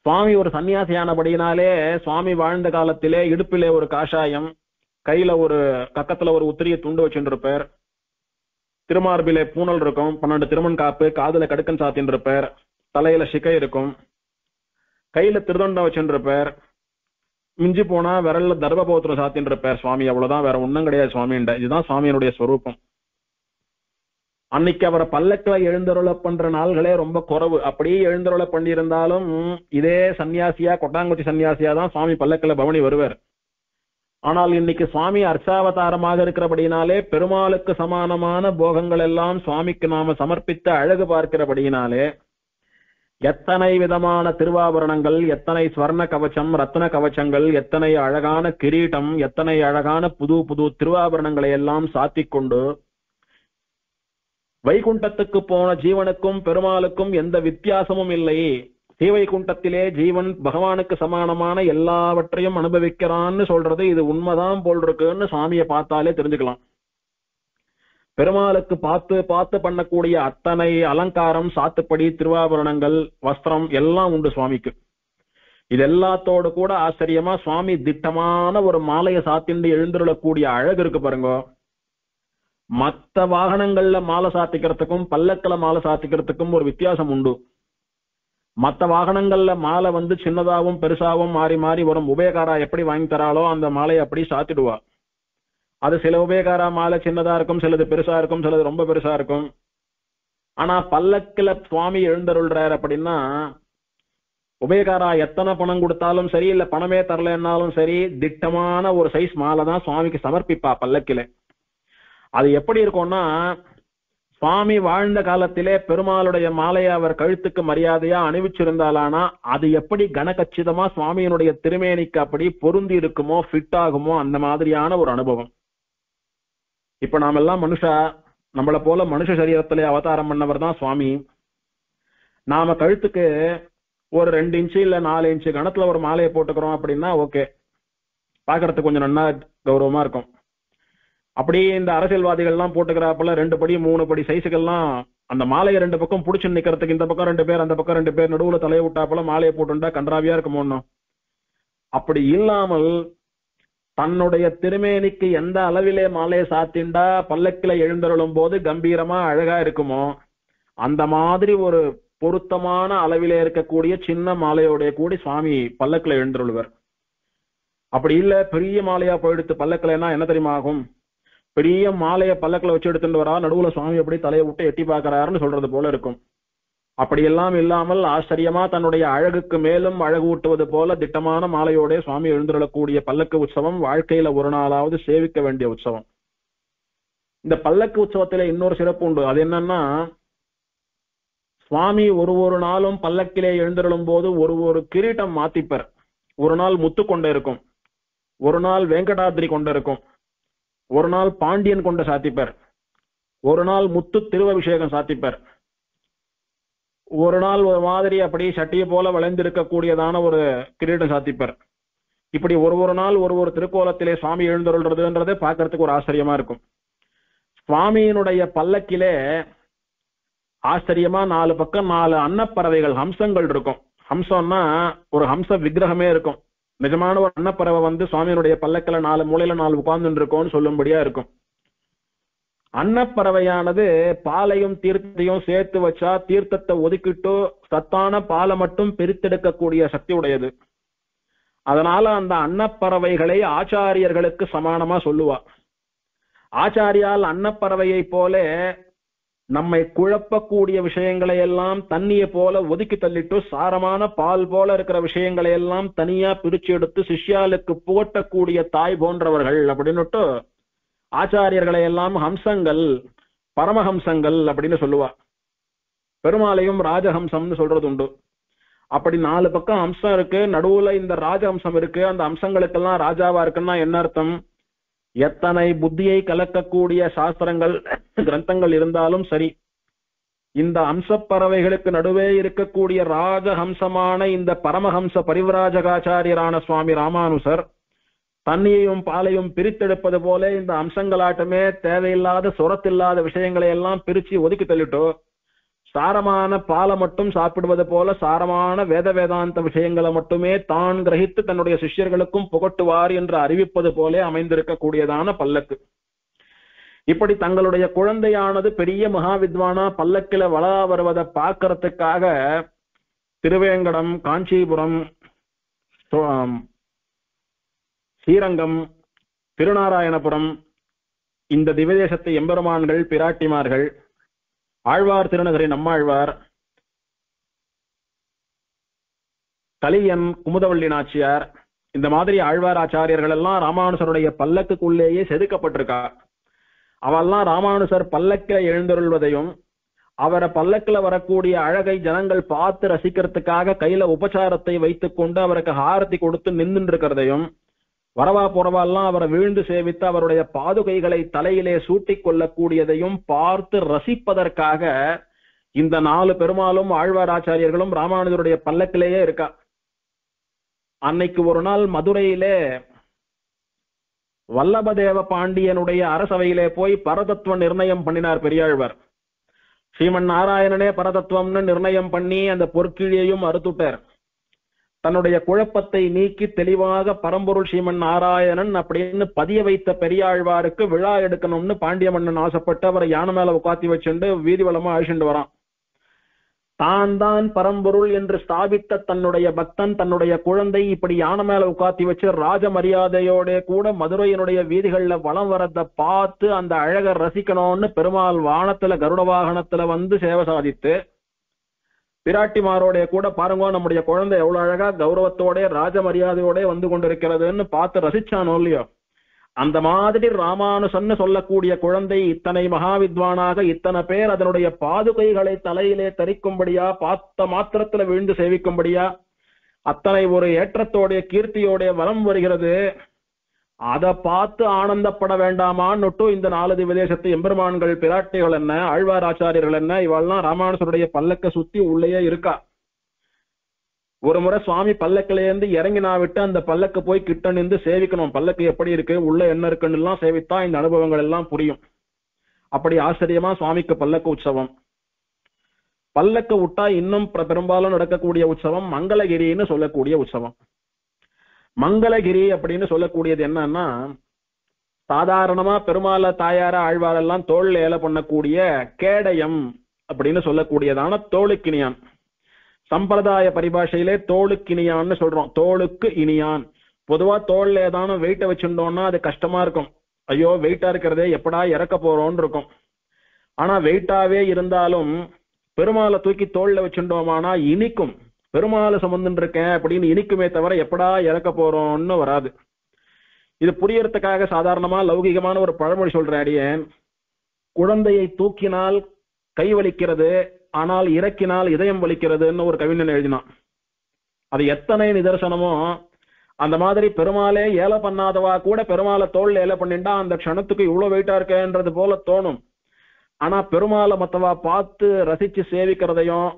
சுவாமி ஒரு சன்னியாசியானபடியினாலே சுவாமி வாழ்ந்த காலத்திலே இடுப்பிலே ஒரு காஷாயம், கையில ஒரு கக்கத்துல ஒரு உத்திரிய துண்டு வச்சுட்டு இருப்பார், திருமார்பிலே பூனல் இருக்கும், 12 திருமண் காப்பு, காதுல கடுக்கன் சாத்தின்னு இருப்பார், தலையில சிகை இருக்கும், கையில திருதண்டம் வச்சுட்டு இருப்பார், மிஞ்சி போனா விரல்ல தர்பபோத்திரம் சாத்தின்னு இருப்பார் சுவாமி. அவ்வளவுதான், வேற ஒண்ணும் கிடையாது சுவாமின்ற. இதுதான் சுவாமியினுடைய ஸ்வரூபம். அன்னைக்கு அவரை பல்லக்கில எழுந்தருள பண்ற நாள்களே ரொம்ப குறைவு. அப்படியே எழுந்தருள பண்ணியிருந்தாலும் இதே சன்னியாசியா, கொட்டாங்குச்சி சன்னியாசியா தான் சுவாமி பல்லக்கில பவனி வருவார். ஆனால் இன்னைக்கு சுவாமி அர்ச்சாவதாரமாக இருக்கிறபடினாலே பெருமாளுக்கு சமானமான போகங்கள் எல்லாம் சுவாமிக்கு நாம சமர்ப்பித்த அழகு பார்க்கிறபடியினாலே எத்தனை விதமான திருவாபரணங்கள், எத்தனை ஸ்வர்ண கவச்சம், ரத்ன கவச்சங்கள், எத்தனை அழகான கிரீட்டம், எத்தனை அழகான புது புது திருவாபரணங்களை எல்லாம் சாத்திக் கொண்டு வைகுண்டத்துக்கு போன ஜீவனுக்கும் பெருமாளுக்கும் எந்த வித்தியாசமும் இல்லை. ஸ்ரீவைகுண்டத்திலே ஜீவன் பகவானுக்கு சமானமான எல்லாவற்றையும் அனுபவிக்கிறான்னு சொல்றது இது உண்மைதான் போல் இருக்குன்னு சாமியை பார்த்தாலே தெரிஞ்சுக்கலாம். பெருமாளுக்கு பார்த்து பார்த்து பண்ணக்கூடிய அத்தனை அலங்காரம், சாத்துப்படி, திருவாபரணங்கள், வஸ்திரம் எல்லாம் உண்டு சுவாமிக்கு. இது எல்லாத்தோடு கூட ஆச்சரியமா சுவாமி திட்டமான ஒரு மாலையை சாத்திண்டு எழுந்துள்ளக்கூடிய அழகு இருக்கு பாருங்க. மற்ற வாகனங்கள்ல மாலை சாத்திக்கிறதுக்கும் பல்லக்கில மாலை சாத்திக்கிறதுக்கும் ஒரு வித்தியாசம் உண்டு. மற்ற வாகனங்கள்ல மாலை சின்னதாவும் பெருசாவும் மாறி மாறி வரும். உபயகாரா எப்படி வாங்கி தராளோ அந்த மாலையை அப்படி சாத்திடுவா. அது சில உபயகாரா மாலை சின்னதா இருக்கும், சிலது பெருசா இருக்கும், சிலது ரொம்ப பெருசா இருக்கும். ஆனா பல்லக்கில சுவாமி எழுந்தருள்றார் அப்படின்னா உபயகாரா எத்தனை பணம் கொடுத்தாலும் சரி, இல்ல பணமே தரலன்னாலும் சரி, திட்டமான ஒரு சைஸ் மாலை தான் சுவாமிக்கு சமர்ப்பிப்பா பல்லக்கில. அது எப்படி இருக்கும்னா, சுவாமி வாழ்ந்த காலத்திலே பெருமாளுடைய மாலையை அவர் கழுத்துக்கு மரியாதையா அணிவிச்சிருந்தாலானா அது எப்படி கனகச்சிதமா சுவாமியினுடைய திருமேனிக்கு அப்படி பொருந்தி இருக்குமோ, ஃபிட் ஆகுமோ, அந்த மாதிரியான ஒரு அனுபவம். இப்ப நாம எல்லாம் மனுஷா, நம்மளை போல மனுஷ சரீரத்திலே அவதாரம் பண்ணவர் தான் சுவாமி. நாம கழுத்துக்கு ஒரு 2 இன்ச்சு இல்ல 4 இன்ச்சு கணத்துல ஒரு மாலையை போட்டுக்கிறோம் அப்படின்னா ஓகே, பாக்குறதுக்கு கொஞ்சம் நன்னா கௌரவமா இருக்கும். அப்படியே இந்த அரசியல்வாதிகள் எல்லாம் போட்டுக்கிறாப்புல 2 படி 3 படி சைஸுக்கெல்லாம் அந்த மாலையை 2 பக்கம் புடிச்சு நிக்கிறதுக்கு இந்த பக்கம் 2 பேர், அந்த பக்கம் 2 பேர், நடுவுல தலையை விட்டாப்புல மாலையை போட்டுட்டா கன்றாவியா இருக்குமோன்னு. அப்படி இல்லாமல் தன்னுடைய திருமேனிக்கு எந்த அளவிலே மாலையை சாத்திண்டா பல்லக்கில எழுந்தருளும் போது கம்பீரமா அழகா இருக்குமோ அந்த மாதிரி ஒரு பொருத்தமான அளவிலே இருக்கக்கூடிய சின்ன மாலையோடைய கூடி சுவாமி பல்லக்கில எழுந்தருள்வர். அப்படி இல்ல பெரிய மாலையா போயிடுத்து பல்லக்கிலன்னா என்ன தெரியுமா ஆகும்? பெரிய மாலையை பல்லக்கில் வச்சு எடுத்துட்டு வரா, நடுவுல சுவாமி எப்படி தலையை விட்டு எட்டி பார்க்கிறாருன்னு சொல்றது போல இருக்கும். அப்படியெல்லாம் இல்லாமல் ஆச்சரியமா தன்னுடைய அழகுக்கு மேலும் அழகு ஊட்டுவது போல திட்டமான மாலையோட சுவாமி எழுந்துள்ளக்கூடிய பல்லக்கு உற்சவம் வாழ்க்கையில ஒரு நாளாவது சேவிக்க வேண்டிய உற்சவம். இந்த பல்லக்கு உற்சவத்தில இன்னொரு சிறப்பு உண்டு. அது என்னன்னா, சுவாமி ஒரு நாளும் பல்லக்கிலே எழுந்தருளும் போது ஒரு கிரீட்டம் மாத்திப்பர். ஒரு நாள் முத்து கொண்டு இருக்கும், ஒரு நாள் வெங்கடாத்ரி கொண்டு இருக்கும், ஒரு நாள் பாண்டியன் கொண்ட சாத்திப்பர், ஒரு நாள் முத்து திருவபிஷேகம் சாத்திப்பர், ஒரு நாள் ஒரு மாதிரி அப்படி சட்டியை போல வளைந்திருக்கக்கூடியதான ஒரு கிரீடம் சாத்திப்பர். இப்படி ஒரு நாள் ஒரு திருக்கோலத்திலே சுவாமி எழுந்தருள்றதுன்றது பார்க்கறதுக்கு ஒரு ஆச்சரியமா இருக்கும். சுவாமியினுடைய பல்லக்கிலே ஆச்சரியமா 4 பக்கம் 4 அன்னப்பறவைகள், ஹம்சங்கள் இருக்கும். ஹம்சம்னா ஒரு ஹம்ச விக்கிரகமே இருக்கும். நிஜமான ஒரு அன்னப்பறவை சுவாமியினுடைய பல்லக்கில 4 மூலையில 4 உட்கார்ந்து இருக்கும்னு சொல்லும்படியா இருக்கும். அன்னப்பறவையானது பாலையும் தீர்த்தத்தையும் சேர்த்து வச்சா தீர்த்தத்தை ஒதுக்கிட்டு சத்தான பாலை மட்டும் பிரித்தெடுக்கக்கூடிய சக்தி உடையது. அதனால அந்த அன்னப்பறவைகளை ஆச்சாரியர்களுக்கு சமானமா சொல்லுவா. ஆச்சாரியால் அன்னப்பறவையை போல நம்மை குழப்பக்கூடிய விஷயங்களை எல்லாம் தண்ணியை போல ஒதுக்கி தள்ளிட்டு சாரமான பால் போல இருக்கிற விஷயங்களை எல்லாம் தனியா பிரிச்சு எடுத்து சிஷ்யாளுக்கு புகட்டக்கூடிய தாய் போன்றவர்கள் அப்படின்னுட்டு ஆச்சாரியர்களை எல்லாம் ஹம்சங்கள், பரமஹம்சங்கள் அப்படின்னு சொல்லுவா. பெருமாளையும் ராஜஹம்சம்னு சொல்றது உண்டு. அப்படி 4 பக்கம் அம்சம் இருக்கு, நடுவுல இந்த ராஜஹம்சம் இருக்கு. அந்த அம்சங்களுக்கெல்லாம் ராஜாவா இருக்குன்னா என்ன அர்த்தம்? எத்தனை புத்தியை கலக்கக்கூடிய சாஸ்திரங்கள் கிரந்தங்கள் இருந்தாலும் சரி, இந்த அம்சப்பறவைகளுக்கு நடுவே இருக்கக்கூடிய ராஜஹம்சமான இந்த பரமஹம்ச பரிவிராஜகாச்சாரியரான சுவாமி ராமானுசர் தண்ணியையும் பாலையும் பிரித்தெடுப்பது போல இந்த அம்சங்களாட்டமே தேவையில்லாத சுரத்தில்லாத விஷயங்களை எல்லாம் பிரிச்சு ஒதுக்கி தள்ளிட்டோ சாரமான பாலை மட்டும் சாப்பிடுவது போல சாரமான வேத வேதாந்த விஷயங்களை மட்டுமே தான் கிரகித்து தன்னுடைய சிஷ்யர்களுக்கும் புகட்டுவார் என்று அறிவிப்பது போல அமைந்திருக்கக்கூடியதான பல்லக்கு. இப்படி தங்களுடைய குழந்தையானது பெரிய மகாவித்வானா பல்லக்கில வளா வருவதை பார்க்கறதுக்காக திருவேங்கடம், காஞ்சிபுரம், ஸ்ரீரங்கம், திருநாராயணபுரம் இந்த திவ்யதேசத்தை எம்பெருமான்கள், பிராட்டிமார்கள், ஆழ்வார் திருநகரி நம்மாழ்வார், கலியன், குமுதவள்ளி நாச்சியார், இந்த மாதிரி ஆழ்வார் ஆச்சாரியர்கள் எல்லாம் ராமானுசருடைய பல்லக்குள்ளேயே செதுக்கப்பட்டிருக்கா. அவெல்லாம் ராமானுசர் பல்லக்கில எழுந்தருள்வதையும் அவரை பல்லக்கில வரக்கூடிய அழகை ஜனங்கள் பார்த்து ரசிக்கிறதுக்காக கையில உபச்சாரத்தை வைத்துக் கொண்டு அவருக்கு ஹாரதி கொடுத்து நின்று இருக்கிறதையும், வரவா போறவாலாம் அவரை வீழ்ந்து சேவித்து அவருடைய பாதுகைகளை தலையிலே சூட்டிக் கொள்ளக்கூடியதையும் பார்த்து ரசிப்பதற்காக இந்த 4 பெருமாளும் ஆழ்வார் ஆச்சாரியர்களும் ராமானுஜருடைய பல்லக்கிலேயே இருக்கா. அன்னைக்கு ஒரு நாள் மதுரையிலே வல்லபதேவ பாண்டியனுடைய அரசவையிலே போய் பரதத்துவ நிர்ணயம் பண்ணினார் பெரியாழ்வார். ஸ்ரீமன் நாராயணனே பரதத்துவம்னு நிர்ணயம் பண்ணி அந்த பொற்கிழியையும் அறுத்துட்டார். தன்னுடைய குழப்பத்தை நீக்கி தெளிவாக பரம்பொருள் ஸ்ரீமன் நாராயணன் அப்படின்னு பதிய வைத்த பெரியாழ்வாருக்கு விழா எடுக்கணும்னு பாண்டிய மன்னன் ஆசைப்பட்டு அவரை யானை மேல உட்காத்தி வச்சுண்டு வீதி வளமா அழிச்சுட்டு வரான். தான் பரம்பொருள் என்று ஸ்தாபித்த தன்னுடைய பக்தன், தன்னுடைய குழந்தை இப்படி யானை மேல உட்காத்தி வச்சு ராஜ மரியாதையோட கூட மதுரையினுடைய வீதிகள்ல வளம் வரத பார்த்து அந்த அழகை ரசிக்கணும்னு பெருமாள் வானத்துல கருட வாகனத்துல வந்து சேவை சாதித்து பிராட்டிமாரோட கூட பாருங்க நம்முடைய குழந்தை எவ்வளவு அழகா கௌரவத்தோட ராஜ மரியாதையோட வந்து கொண்டிருக்கிறதுன்னு பார்த்து ரசிச்சானோ இல்லையோ, அந்த மாதிரி ராமானுசன்னு சொல்லக்கூடிய குழந்தை இத்தனை மகாவித்வானாக இத்தனை பேர் அதனுடைய பாதுகைகளை தலையிலே தரிக்கும்படியா பார்த்த மாத்திரத்துல விழுந்து சேவிக்கும்படியா அத்தனை ஒரு ஏற்றத்தோடைய கீர்த்தியோடைய வலம் வருகிறது. அதை பார்த்து ஆனந்தப்பட வேண்டாமான்னுட்டு இந்த 4 திவ்யதேசத்து எம்பெருமான்கள், பிராட்டிகள் என்ன, ஆழ்வார் ஆச்சாரியர்கள் என்ன, இவெல்லாம் ராமானுசருடைய பல்லக்க சுத்தி உள்ளேயே இருக்கா. ஒரு முறை சுவாமி பல்லக்கிலேருந்து இறங்கினா விட்டு அந்த பல்லக்கு போய் கிட்ட நின்று சேவிக்கணும். பல்லக்கு எப்படி இருக்கு, உள்ள என்ன இருக்குன்னு எல்லாம் சேவித்தா இந்த அனுபவங்கள் எல்லாம் புரியும். அப்படி ஆச்சரியமா சுவாமிக்கு பல்லக்கு உற்சவம். பல்லக்கு விட்டா இன்னும் பெரும்பாலும் நடக்கக்கூடிய உற்சவம் மங்களகிரின்னு சொல்லக்கூடிய உற்சவம். மங்களகிரி அப்படின்னு சொல்லக்கூடியது என்னன்னா, சாதாரணமா பெருமாள தாயார ஆழ்வாரெல்லாம் தோல் ஏல பண்ணக்கூடிய கேடயம் அப்படின்னு சொல்லக்கூடியதான தோளுக்கினியான். சம்பிரதாய பரிபாஷையிலே தோளுக்கினியான்னு சொல்றோம். தோளுக்கு இனியான். பொதுவா தோல்ல ஏதான வெயிட்ட வச்சுட்டோம்னா அது கஷ்டமா இருக்கும். ஐயோ வெயிட்டா இருக்கிறதே எப்படா இறக்க போறோம்னு இருக்கும். ஆனா வெயிட்டாவே இருந்தாலும் பெருமாளை தூக்கி தோல்ல வச்சுட்டோமானா இனிக்கும். பெருமாளை சுமந்துட்டு இருக்கேன் அப்படின்னு இனிக்குமே தவிர எப்படா இறக்க போறோம்னு வராது. இது புரியறதுக்காக சாதாரணமா லௌகிகமான ஒரு பழமொழி சொல்ற அடியேன். குழந்தையை தூக்கினால் கை வலிக்கிறது, ஆனால் இறக்கினால் இதயம் வலிக்கிறதுன்னு ஒரு கவிஞன் எழுதினான். அது எத்தனை நிதர்சனமோ அந்த மாதிரி பெருமாளே ஏல பண்ணாதவா கூட பெருமாளை தோல் ஏல பண்ணிட்டா அந்த க்ஷணத்துக்கு இவ்வளவு வெயிட்டா இருக்கேன்றது போல தோணும். ஆனா பெருமாளை மத்தவா பார்த்து ரசிச்சு சேவிக்கிறதையும்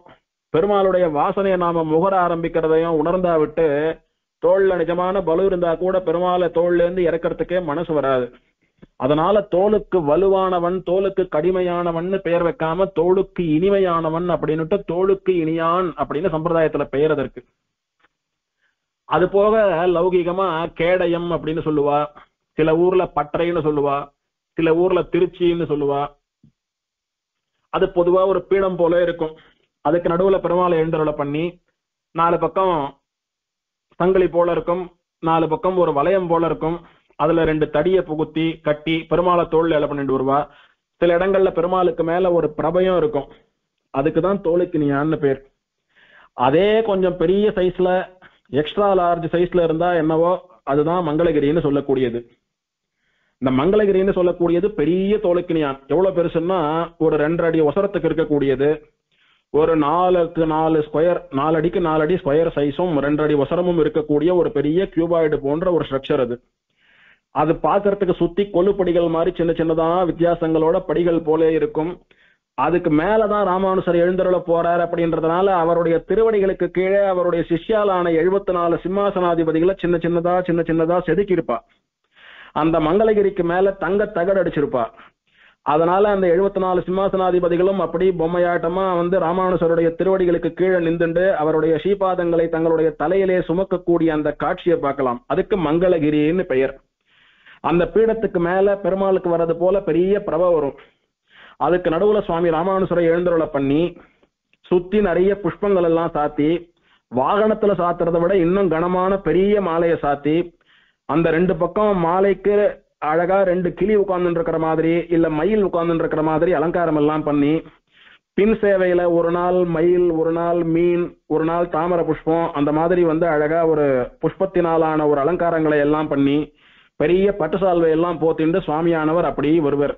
பெருமாளுடைய வாசனையை நாம முகர ஆரம்பிக்கிறதையும் உணர்ந்தா விட்டு தோல்ல நிஜமான பலு இருந்தா கூட பெருமாளை தோல்ல இருந்து இறக்கிறதுக்கே மனசு வராது. அதனால தோளுக்கு வலுவானவன், தோளுக்கு கடிமையானவன் பெயர் வைக்காம தோளுக்கு இனிமையானவன் அப்படின்னுட்டு தோளுக்கு இனியான் அப்படின்னு சம்பிரதாயத்துல பெயர் அதற்கு. அது போக லௌகீகமா கேடயம் அப்படின்னு சொல்லுவா, சில ஊர்ல பட்டறைன்னு சொல்லுவா, சில ஊர்ல திருச்சின்னு சொல்லுவா. அது பொதுவா ஒரு பீடம் போல இருக்கும். அதுக்கு நடுவுல பெருமாளை எழுந்தருளை பண்ணி 4 பக்கம் சங்கிலி போல இருக்கும், 4 பக்கம் ஒரு வளையம் போல இருக்கும். அதுல 2 தடியை புகுத்தி கட்டி பெருமாளை தோல்ல ஏல பண்ணிட்டு வருவா. சில இடங்கள்ல பெருமாளுக்கு மேல ஒரு பிரபயம் இருக்கும், அதுக்குதான் தோலுக்கினியான்னு பேர். அதே கொஞ்சம் பெரிய சைஸ்ல எக்ஸ்ட்ரா லார்ஜ் சைஸ்ல இருந்தா என்னவோ அதுதான் மங்களகிரின்னு சொல்லக்கூடியது. இந்த மங்களகிரின்னு சொல்லக்கூடியது பெரிய தோலுக்கினியான். எவ்வளவு பெருசுன்னா ஒரு 2 அடி ஒசரத்துக்கு இருக்கக்கூடியது, ஒரு 4x4 ஸ்கொயர், 4 அடிக்கு 4 அடி ஸ்கொயர் சைஸும் 2 அடி ஒசரமும் இருக்கக்கூடிய ஒரு பெரிய கியூபாய்டு போன்ற ஒரு ஸ்ட்ரக்சர் அது. அது பாக்குறதுக்கு சுத்தி கொல்லுப்படிகள் மாதிரி சின்ன சின்னதா வித்தியாசங்களோட படிகள் போல இருக்கும். அதுக்கு மேலதான் ராமானுசர் எழுந்தருள போறார். அப்படின்றதுனால அவருடைய திருவடிகளுக்கு கீழே அவருடைய சிஷ்யாலான 74 சிம்மாசனாதிபதிகளை சின்ன சின்னதா செதுக்கி இருப்பா. அந்த மங்களகிரிக்கு மேல தங்க தகடு அடிச்சிருப்பா. அதனால அந்த 74 சிம்மாசனாதிபதிகளும் அப்படி பொம்மையாட்டமா ராமானுசருடைய திருவடிகளுக்கு கீழே நின்றுண்டு அவருடைய ஸ்ரீபாதங்களை தங்களுடைய தலையிலே சுமக்கக்கூடிய அந்த காட்சியை பார்க்கலாம். அதுக்கு மங்களகிரின்னு பெயர். அந்த பீடத்துக்கு மேல பெருமாளுக்கு வர்றது போல பெரிய பிரபை வரும். அதுக்கு நடுவுல சுவாமி ராமானுசரை எழுந்தருளை பண்ணி சுத்தி நிறைய புஷ்பங்கள் எல்லாம் சாத்தி, வாகனத்துல சாத்துறதை விட இன்னும் கனமான பெரிய மாலையை சாத்தி, அந்த 2 பக்கம் மாலைக்கு அழகா 2 கிளி உட்கார்ந்து இருக்கிற மாதிரி இல்ல மயில் உட்கார்ந்து இருக்கிற மாதிரி அலங்காரம் எல்லாம் பண்ணி, பின் சேவையில ஒரு நாள் மயில், ஒரு நாள் மீன், ஒரு நாள் தாமரை புஷ்பம், அந்த மாதிரி அழகா ஒரு புஷ்பத்தினாலான ஒரு அலங்காரங்களை எல்லாம் பண்ணி பெரிய பட்டு சால்வை எல்லாம் போத்திண்டு சுவாமியானவர் அப்படி வருவர்.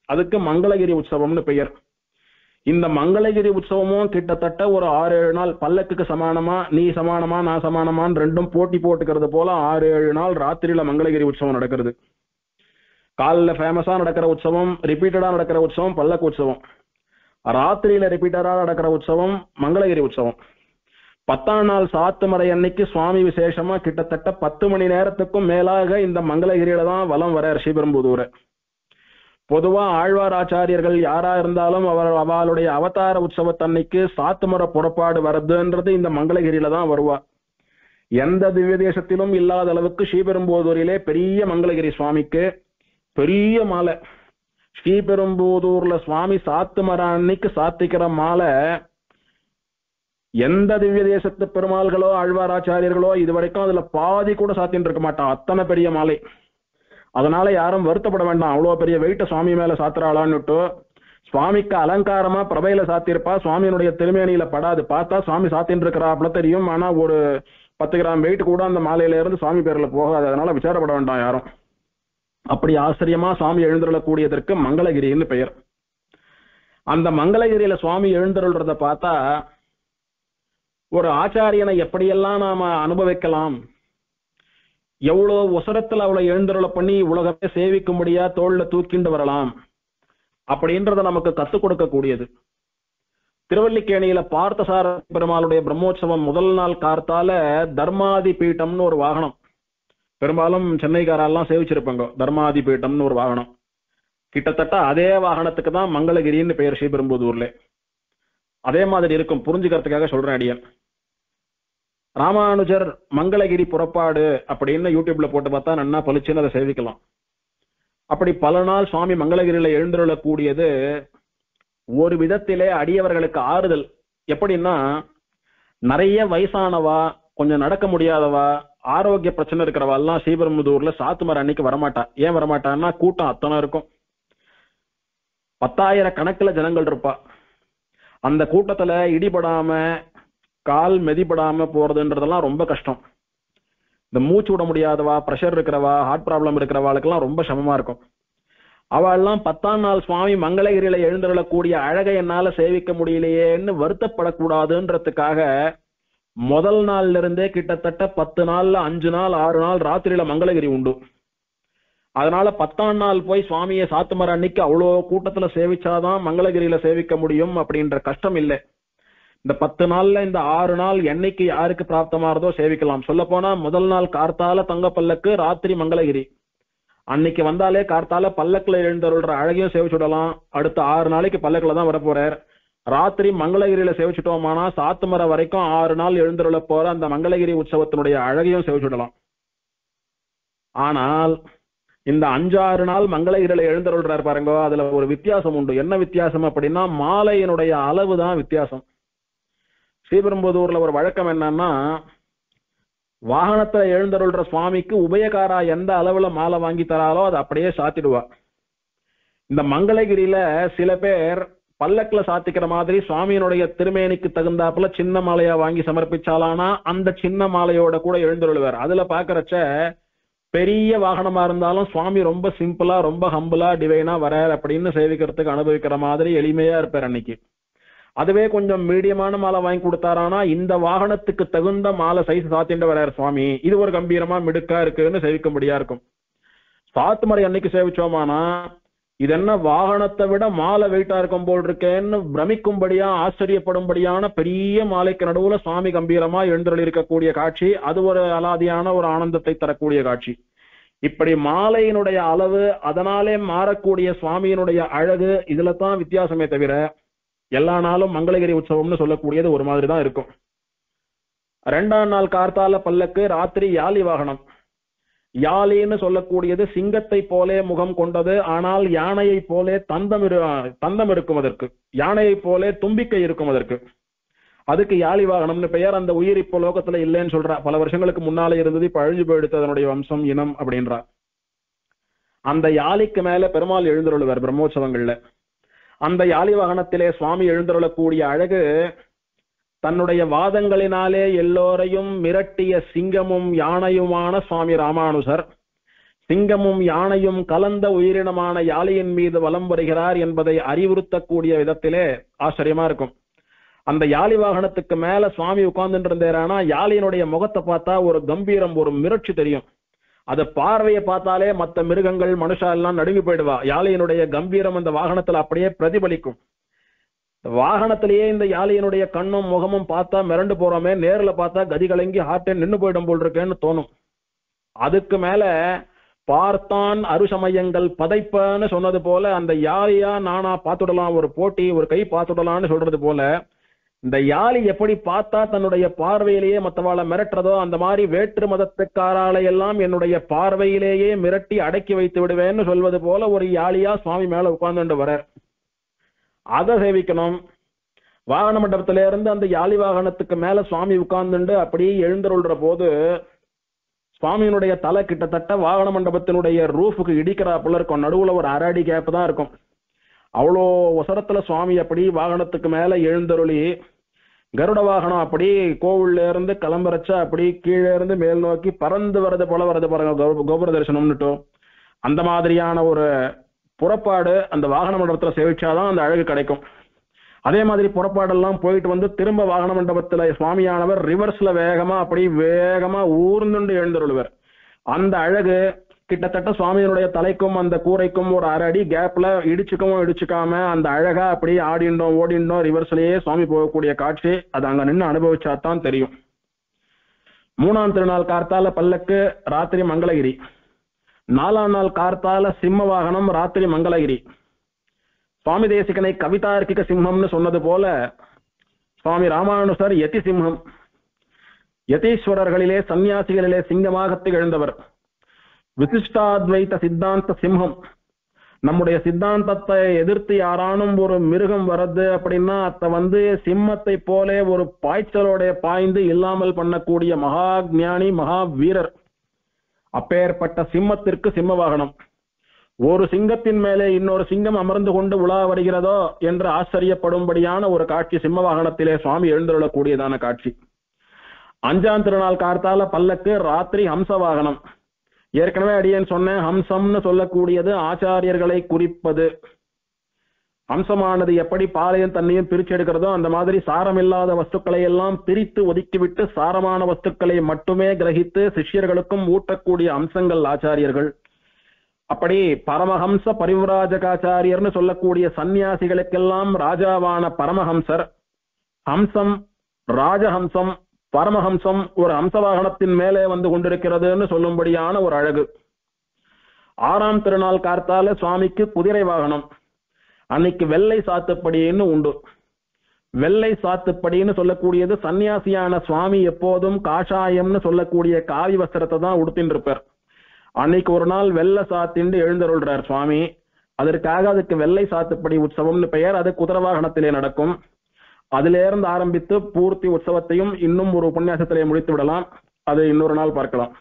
அதுக்கு மங்களகிரி உற்சவம்னு பெயர். இந்த மங்களகிரி உற்சவமும் கிட்டத்தட்ட ஒரு 6-7 நாள், பல்லக்குக்கு சமானமா நீ சமானமா நான் சமானமான்னு ரெண்டும் போட்டி போட்டுக்கிறது போல 6-7 நாள் ராத்திரியில மங்களகிரி உற்சவம் நடக்கிறது. காலில் ஃபேமஸா நடக்கிற உற்சவம், ரிப்பீட்டடா நடக்கிற உற்சவம் பல்லக்கு உற்சவம். ராத்திரியில ரிப்பீட்டடா நடக்கிற உற்சவம் மங்களகிரி உற்சவம். 10ஆம் நாள் சாத்துமறை அன்னைக்கு சுவாமி விசேஷமா கிட்டத்தட்ட 10 மணி நேரத்துக்கும் மேலாக இந்த மங்களகிரியில தான் வலம் வர ஸ்ரீபெரும்புதூர். பொதுவா ஆழ்வார் ஆச்சாரியர்கள் யாரா இருந்தாலும் அவளுடைய அவதார உற்சவத்தன்னைக்கு சாத்துமறை புறப்பாடு வருதுன்றது இந்த மங்களகிரியில தான் வருவா. எந்த திவ்ய தேசத்திலும் இல்லாத அளவுக்கு ஸ்ரீபெரும்புதூரிலே பெரிய மங்களகிரி சுவாமிக்கு பெரிய மாலை. ஸ்ரீபெரும்புதூர்ல சுவாமி சாத்துமறை அன்னைக்கு சாத்திக்கிற மாலை எந்த திவ்ய தேசத்து பெருமாள்களோ ஆழ்வாராச்சாரியர்களோ இதுவரைக்கும் அதுல பாதி கூட சாத்தின்னு இருக்க மாட்டான், அத்தனை பெரிய மாலை. அதனால யாரும் வருத்தப்பட வேண்டாம், அவ்வளவு பெரிய வெயிட்ட சுவாமி மேல சாத்துறாளான்னுட்டு. சுவாமிக்கு அலங்காரமா பிரபையில சாத்திருப்பா, சுவாமியினுடைய திருமேனியில படாது. பார்த்தா சுவாமி சாத்தின்னு இருக்கிறாப்புல தெரியும், ஆனா ஒரு 10 கிராம் வெயிட் கூட அந்த மாலையில இருந்து சுவாமி பேர்ல போகாது. அதனால விசாரப்பட வேண்டாம் யாரும். அப்படி ஆச்சரியமா சுவாமி எழுந்தருளக்கூடியதற்கு மங்களகிரின்னு பெயர். அந்த மங்களகிரியில சுவாமி எழுந்தருள்றத பார்த்தா ஒரு ஆச்சாரியனை எப்படியெல்லாம் நாம அனுபவிக்கலாம், எவ்வளவு உசரத்துல அவளை எழுந்தருளை பண்ணி உலகத்தை சேவிக்கும்படியா தோல்ல தூக்கிண்டு வரலாம் அப்படின்றத நமக்கு கத்துக் கொடுக்கக்கூடியது. திருவல்லிக்கேணியில பார்த்தசார பெருமாளுடைய பிரம்மோற்சவம் முதல் நாள் கார்த்தால தர்மாதி பீட்டம்னு ஒரு வாகனம், பெரும்பாலும் சென்னைக்காரெல்லாம் சேவிச்சிருப்பாங்க. தர்மாதி பீட்டம்னு ஒரு வாகனம், கிட்டத்தட்ட அதே வாகனத்துக்கு தான் மங்களகிரின்னு பெயர் ஸ்ரீபெரும்புதூர்ல. அதே மாதிரி இருக்கும், புரிஞ்சுக்கிறதுக்காக சொல்றேன் அடியன். ராமானுஜர் மங்களகிரி புறப்பாடு அப்படின்னு யூடியூப்ல போட்டு பார்த்தா நன்னா பளிச்சுன்னு அதை சேவிக்கலாம். அப்படி பல நாள் சுவாமி மங்களகிரியில எழுந்தருளக்கூடியது ஒரு விதத்திலே அடியவர்களுக்கு ஆறுதல். எப்படின்னா, நிறைய வயசானவா, கொஞ்சம் நடக்க முடியாதவா, ஆரோக்கிய பிரச்சனை இருக்கிறவா எல்லாம் ஸ்ரீபெரும்புதூர்ல சாத்துமறை அன்னைக்கு வரமாட்டா. ஏன் வரமாட்டான்னா கூட்டம் அத்தனை இருக்கும், 10,000 கணக்குல ஜனங்கள் இருப்பா. அந்த கூட்டத்துல இடிபடாம கால் மெதிப்படாம போறதுன்றதெல்லாம் ரொம்ப கஷ்டம். இந்த மூச்சு விட முடியாதவா, பிரஷர் இருக்கிறவா, ஹார்ட் ப்ராப்ளம் இருக்கிறவாளுக்கெல்லாம் ரொம்ப சிரமமா இருக்கும். அவெல்லாம் 10ஆம் நாள் சுவாமி மங்களகிரியில எழுந்தருளக்கூடிய அழகை என்னால சேவிக்க முடியலையேன்னு வருத்தப்படக்கூடாதுன்றதுக்காக முதல் நாள்ல இருந்தே கிட்டத்தட்ட 10 நாள்ல 5 நாள் 6 நாள் ராத்திரியில மங்களகிரி உண்டு. அதனால 10ஆம் நாள் போய் சுவாமியை சாத்துமறை அன்னைக்கு அவ்வளோ கூட்டத்துல சேவிச்சாதான் மங்களகிரியில சேவிக்க முடியும் அப்படின்ற கஷ்டம் இல்லை. இந்த 10 நாள்ல இந்த 6 நாள் என்னைக்கு யாருக்கு பிராப்தமாறதோ சேவிக்கலாம். சொல்ல போனா முதல் நாள் கார்த்தால தங்க பல்லக்கு, ராத்திரி மங்களகிரி. அன்னைக்கு வந்தாலே கார்த்தால பல்லக்குல எழுந்தருள்ற அழகையும் சேவிச்சுடலாம். அடுத்த 6 நாளைக்கு பல்லக்குல தான் வரப்போறார். ராத்திரி மங்களகிரியில சேவிச்சுட்டோமானா சாத்துமறை வரைக்கும் 6 நாள் எழுந்தருள போற அந்த மங்களகிரி உற்சவத்தினுடைய அழகையும் சேவிச்சுடலாம். ஆனால் இந்த 5-6 நாள் மங்களகிரியில எழுந்தருள்றாரு பாருங்க, அதுல ஒரு வித்தியாசம் உண்டு. என்ன வித்தியாசம் அப்படின்னா, மாலையினுடைய அளவு தான் வித்தியாசம். ஸ்ரீபெரும்புதூர்ல ஒரு வழக்கம் என்னன்னா, வாகனத்துல எழுந்தருள்ற சுவாமிக்கு உபயகாரா எந்த அளவுல மாலை வாங்கி தராலோ அதை அப்படியே சாத்திடுவா. இந்த மங்களகிரியில சில பேர் பல்லக்குல சாத்திக்கிற மாதிரி சுவாமியினுடைய திருமேனிக்கு தகுந்தாப்புல சின்ன மாலையா வாங்கி சமர்ப்பிச்சாலானா அந்த சின்ன மாலையோட கூட எழுந்துருவார். அதுல பாக்குறச்ச பெரிய வாகனமா இருந்தாலும் சுவாமி ரொம்ப சிம்பிளா ரொம்ப ஹம்பிளா டிவைனா வரார் அப்படின்னு சேவிக்கிறதுக்கு அனுபவிக்கிற மாதிரி எளிமையா இருப்பார் அன்னைக்கு. அதுவே கொஞ்சம் மீடியமான மாலை வாங்கி கொடுத்தாரானா இந்த வாகனத்துக்கு தகுந்த மாலை சைஸ் சாத்திட்டு வராரு சுவாமி, இது ஒரு கம்பீரமா மிடுக்கா இருக்குன்னு சேவிக்கும்படியா இருக்கும். சாத்துமறை அன்னைக்கு சேவிச்சோமானா இது என்ன வாகனத்தை விட மாலை வெயிட்டா இருக்கும் போல் இருக்கேன்னு பிரமிக்கும்படியா ஆச்சரியப்படும்படியான பெரிய மாலைக்கு நடுவுல சுவாமி கம்பீரமா எழுந்தருளி இருக்கக்கூடிய காட்சி, அது ஒரு அலாதியான ஒரு ஆனந்தத்தை தரக்கூடிய காட்சி. இப்படி மாலையினுடைய அளவு அதனாலே மாறக்கூடிய சுவாமியினுடைய அழகு இதுல தான் வித்தியாசமே தவிர எல்லா நாளும் மங்களகிரி உற்சவம்னு சொல்லக்கூடியது ஒரு மாதிரி தான் இருக்கும். 2ஆம் நாள் கார்த்தால பல்லக்கு, ராத்திரி யாலி வாகனம். யாலின்னு சொல்லக்கூடியது சிங்கத்தை போலே முகம் கொண்டது, ஆனால் யானையை போலே தந்தம் இருக்கும் அதற்கு, யானையை போலே தும்பிக்கை இருக்கும் அதற்கு. அதுக்கு யாலி வாகனம்னு பெயர். அந்த உயிர் இப்போ லோகத்துல இல்லைன்னு சொல்றா, பல வருஷங்களுக்கு முன்னாலே இருந்தது, இப்ப அழிஞ்சு போயிடுத்து அதனுடைய வம்சம் இனம் அப்படின்றா. அந்த யாலிக்கு மேல பெருமாள் எழுந்தருளுவார் பிரம்மோற்சவங்கள்ல. அந்த யாலி வாகனத்திலே சுவாமி எழுந்தருளக்கூடிய அழகு தன்னுடைய வாதங்களினாலே எல்லோரையும் மிரட்டிய சிங்கமும் யானையுமான சுவாமி ராமானுசர் சிங்கமும் யானையும் கலந்த உயிரினமான யாலியின் மீது வலம் வருகிறார் என்பதை அறிவுறுத்தக்கூடிய விதத்திலே ஆச்சரியமா இருக்கும். அந்த யாலி வாகனத்துக்கு மேல சுவாமி உட்கார்ந்துட்டு இருந்தாரானா யாலியினுடைய முகத்தை பார்த்தா ஒரு கம்பீரம், ஒரு மிரட்சி தெரியும். அது பார்வையை பார்த்தாலே மற்ற மிருகங்கள் மனுஷா எல்லாம் நடுங்கி போயிடுவா. யாலியினுடைய கம்பீரம் அந்த வாகனத்துல அப்படியே பிரதிபலிக்கும். வாகனத்திலேயே இந்த யாலியினுடைய கண்ணும் முகமும் பார்த்தா மிரண்டு போறோமே, நேர்ல பார்த்தா கதி கலங்கி ஹார்ட்டே நின்று போயிடும் போல் இருக்கேன்னு தோணும். அதுக்கு மேல பார்த்தான் அருசமயங்கள் பதைப்பன்னு சொன்னது போல அந்த யாலியா நானா பார்த்துடலாம், ஒரு போட்டி ஒரு கை பார்த்துடலாம்னு சொல்றது போல இந்த யாலி எப்படி பார்த்தா தன்னுடைய பார்வையிலேயே மற்றவாளை மிரட்டுறதோ அந்த மாதிரி வேற்று மதத்துக்காராலை எல்லாம் என்னுடைய பார்வையிலேயே மிரட்டி அடக்கி வைத்து விடுவேன்னு சொல்வது போல ஒரு யாலியா சுவாமி மேல உட்கார்ந்துட்டு வரார். அதை சேவிக்கணும். வாகன மண்டபத்தில இருந்து அந்த யாலி வாகனத்துக்கு மேல சுவாமி உட்கார்ந்துண்டு அப்படியே எழுந்தருள்ற போது சுவாமியினுடைய தலை கிட்டத்தட்ட வாகன மண்டபத்தினுடைய ரூஃபுக்கு இடிக்கிறாப்புல இருக்கும். நடுவுல ஒரு அரை அடி கேப் தான் இருக்கும். அவ்வளோ உசரத்துல சுவாமி அப்படி வாகனத்துக்கு மேல எழுந்தருளி கருட வாகனம் அப்படி கோவில்ல இருந்து கிளம்புறச்ச அப்படி கீழே இருந்து மேல் நோக்கி பறந்து வர்றது போல வர்றது பாருங்க கோபுர தரிசனம்னுட்டோ. அந்த மாதிரியான ஒரு புறப்பாடு அந்த வாகன மண்டபத்துல சேவிச்சாதான் அந்த அழகு கிடைக்கும். அதே மாதிரி புறப்பாடெல்லாம் போயிட்டு வந்து திரும்ப வாகன மண்டபத்துல சுவாமியானவர் ரிவர்ஸ்ல வேகமா அப்படி வேகமா ஊர்ந்துண்டு எழுந்தருள்வர். அந்த அழகு கிட்டத்தட்ட சுவாமியினுடைய தலைக்கும் அந்த கூரைக்கும் ஒரு அரை அடி கேப்ல இடிச்சுக்கவும் இடிச்சுக்காம அந்த அழகா அப்படி ஆடிண்டோம் ஓடிண்டோம் ரிவர்ஸ்லயே சுவாமி போகக்கூடிய காட்சி அது அங்க நின்று அனுபவிச்சாதான் தெரியும். 3ஆம் திருநாள் கார்த்தால பல்லக்கு, ராத்திரி மங்களகிரி. 4ஆம் நாள் கார்த்தால சிம்ம வாகனம், ராத்திரி மங்களகிரி. சுவாமி தேசிகனை கவிதார்க்கிக சிம்மம்னு சொன்னது போல சுவாமி ராமானுசர் யதி சிம்மம். யதீஸ்வரர்களிலே சன்னியாசிகளிலே சிங்கமாக திகழ்ந்தவர். விசிஷ்டாத்வைத சித்தாந்த சிம்மம். நம்முடைய சித்தாந்தத்தை எதிர்த்து யாரானும் ஒரு மிருகம் வருது அப்படின்னா அத சிம்மத்தை போல ஒரு பாய்ச்சலோட பாய்ந்து இல்லாமல் பண்ணக்கூடிய மகா ஞானி மகா வீரர். அப்பேற்பட்ட சிம்மத்திற்கு சிம்ம வாகனம். ஒரு சிங்கத்தின் மேலே இன்னொரு சிங்கம் அமர்ந்து கொண்டு உலா வருகிறதோ என்று ஆச்சரியப்படும்படியான ஒரு காட்சி சிம்ம வாகனத்திலே சுவாமி எழுந்துள்ளக்கூடியதான காட்சி. 5ஆம் திருநாள் கார்த்தால பல்லக்கு, ராத்திரி ஹம்ச வாகனம். ஏற்கனவே அடியேன் சொன்னேன், ஹம்சம்னு சொல்லக்கூடியது ஆச்சாரியர்களை குறிப்பது. ஹம்சமானது எப்படி பாலையும் தண்ணியும் பிரிச்சு எடுக்கிறதோ அந்த மாதிரி சாரமில்லாத வஸ்துக்களை எல்லாம் பிரித்து ஒதுக்கிவிட்டு சாரமான வஸ்துக்களை மட்டுமே கிரகித்து சிஷ்யர்களுக்கும் ஊட்டக்கூடிய அம்சங்கள் ஆச்சாரியர்கள். அப்படி பரமஹம்ச பரிவிராஜகாச்சாரியர்னு சொல்லக்கூடிய சன்னியாசிகளுக்கெல்லாம் ராஜாவான பரமஹம்சர். ஹம்சம், ராஜஹம்சம், பரமஹம்சம் ஒரு ஹம்ச வாகனத்தின் மேலே வந்து கொண்டிருக்கிறதுன்னு சொல்லும்படியான ஒரு அழகு. 6ஆம் திருநாள் கார்த்தால சுவாமிக்கு குதிரை வாகனம். அன்னைக்கு வெள்ளை சாத்துப்படின்னு உண்டு. வெள்ளை சாத்துப்படின்னு சொல்லக்கூடியது சன்னியாசியான சுவாமி எப்போதும் காஷாயம்னு சொல்லக்கூடிய காவி வஸ்திரத்தை தான் உடுத்தின்னு இருப்பார். அன்னைக்கு ஒரு நாள் வெள்ளை சாத்திண்டு எழுந்தருள்றார் சுவாமி. அதற்காக அதுக்கு வெள்ளை சாத்துப்படி உற்சவம்னு பெயர். அது குதிரை வாகனத்திலே நடக்கும். அதிலிருந்து ஆரம்பித்து பூர்த்தி உற்சவத்தையும் இன்னும் ஒரு உபன்யாசத்திலே முடித்து விடலாம். அது இன்னொரு நாள் பார்க்கலாம்.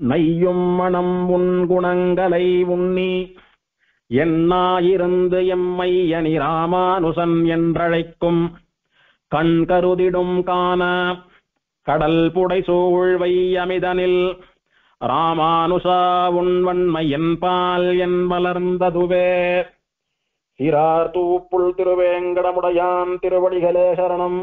நையும் மணம் உன் குணங்களை உண்ணி எண்ணாயிருந்து எம்மை அணி ராமானுசன் என்றழைக்கும் கண் கருதிடும் காண கடல் புடை சூழ்வை அமிதனில் ராமானுசா உன்வன்மை என்பால் என் வளர்ந்ததுவே. சிறார் தூப்புள் திருவேங்கடமுடையான் திருவடிகளே சரணம்.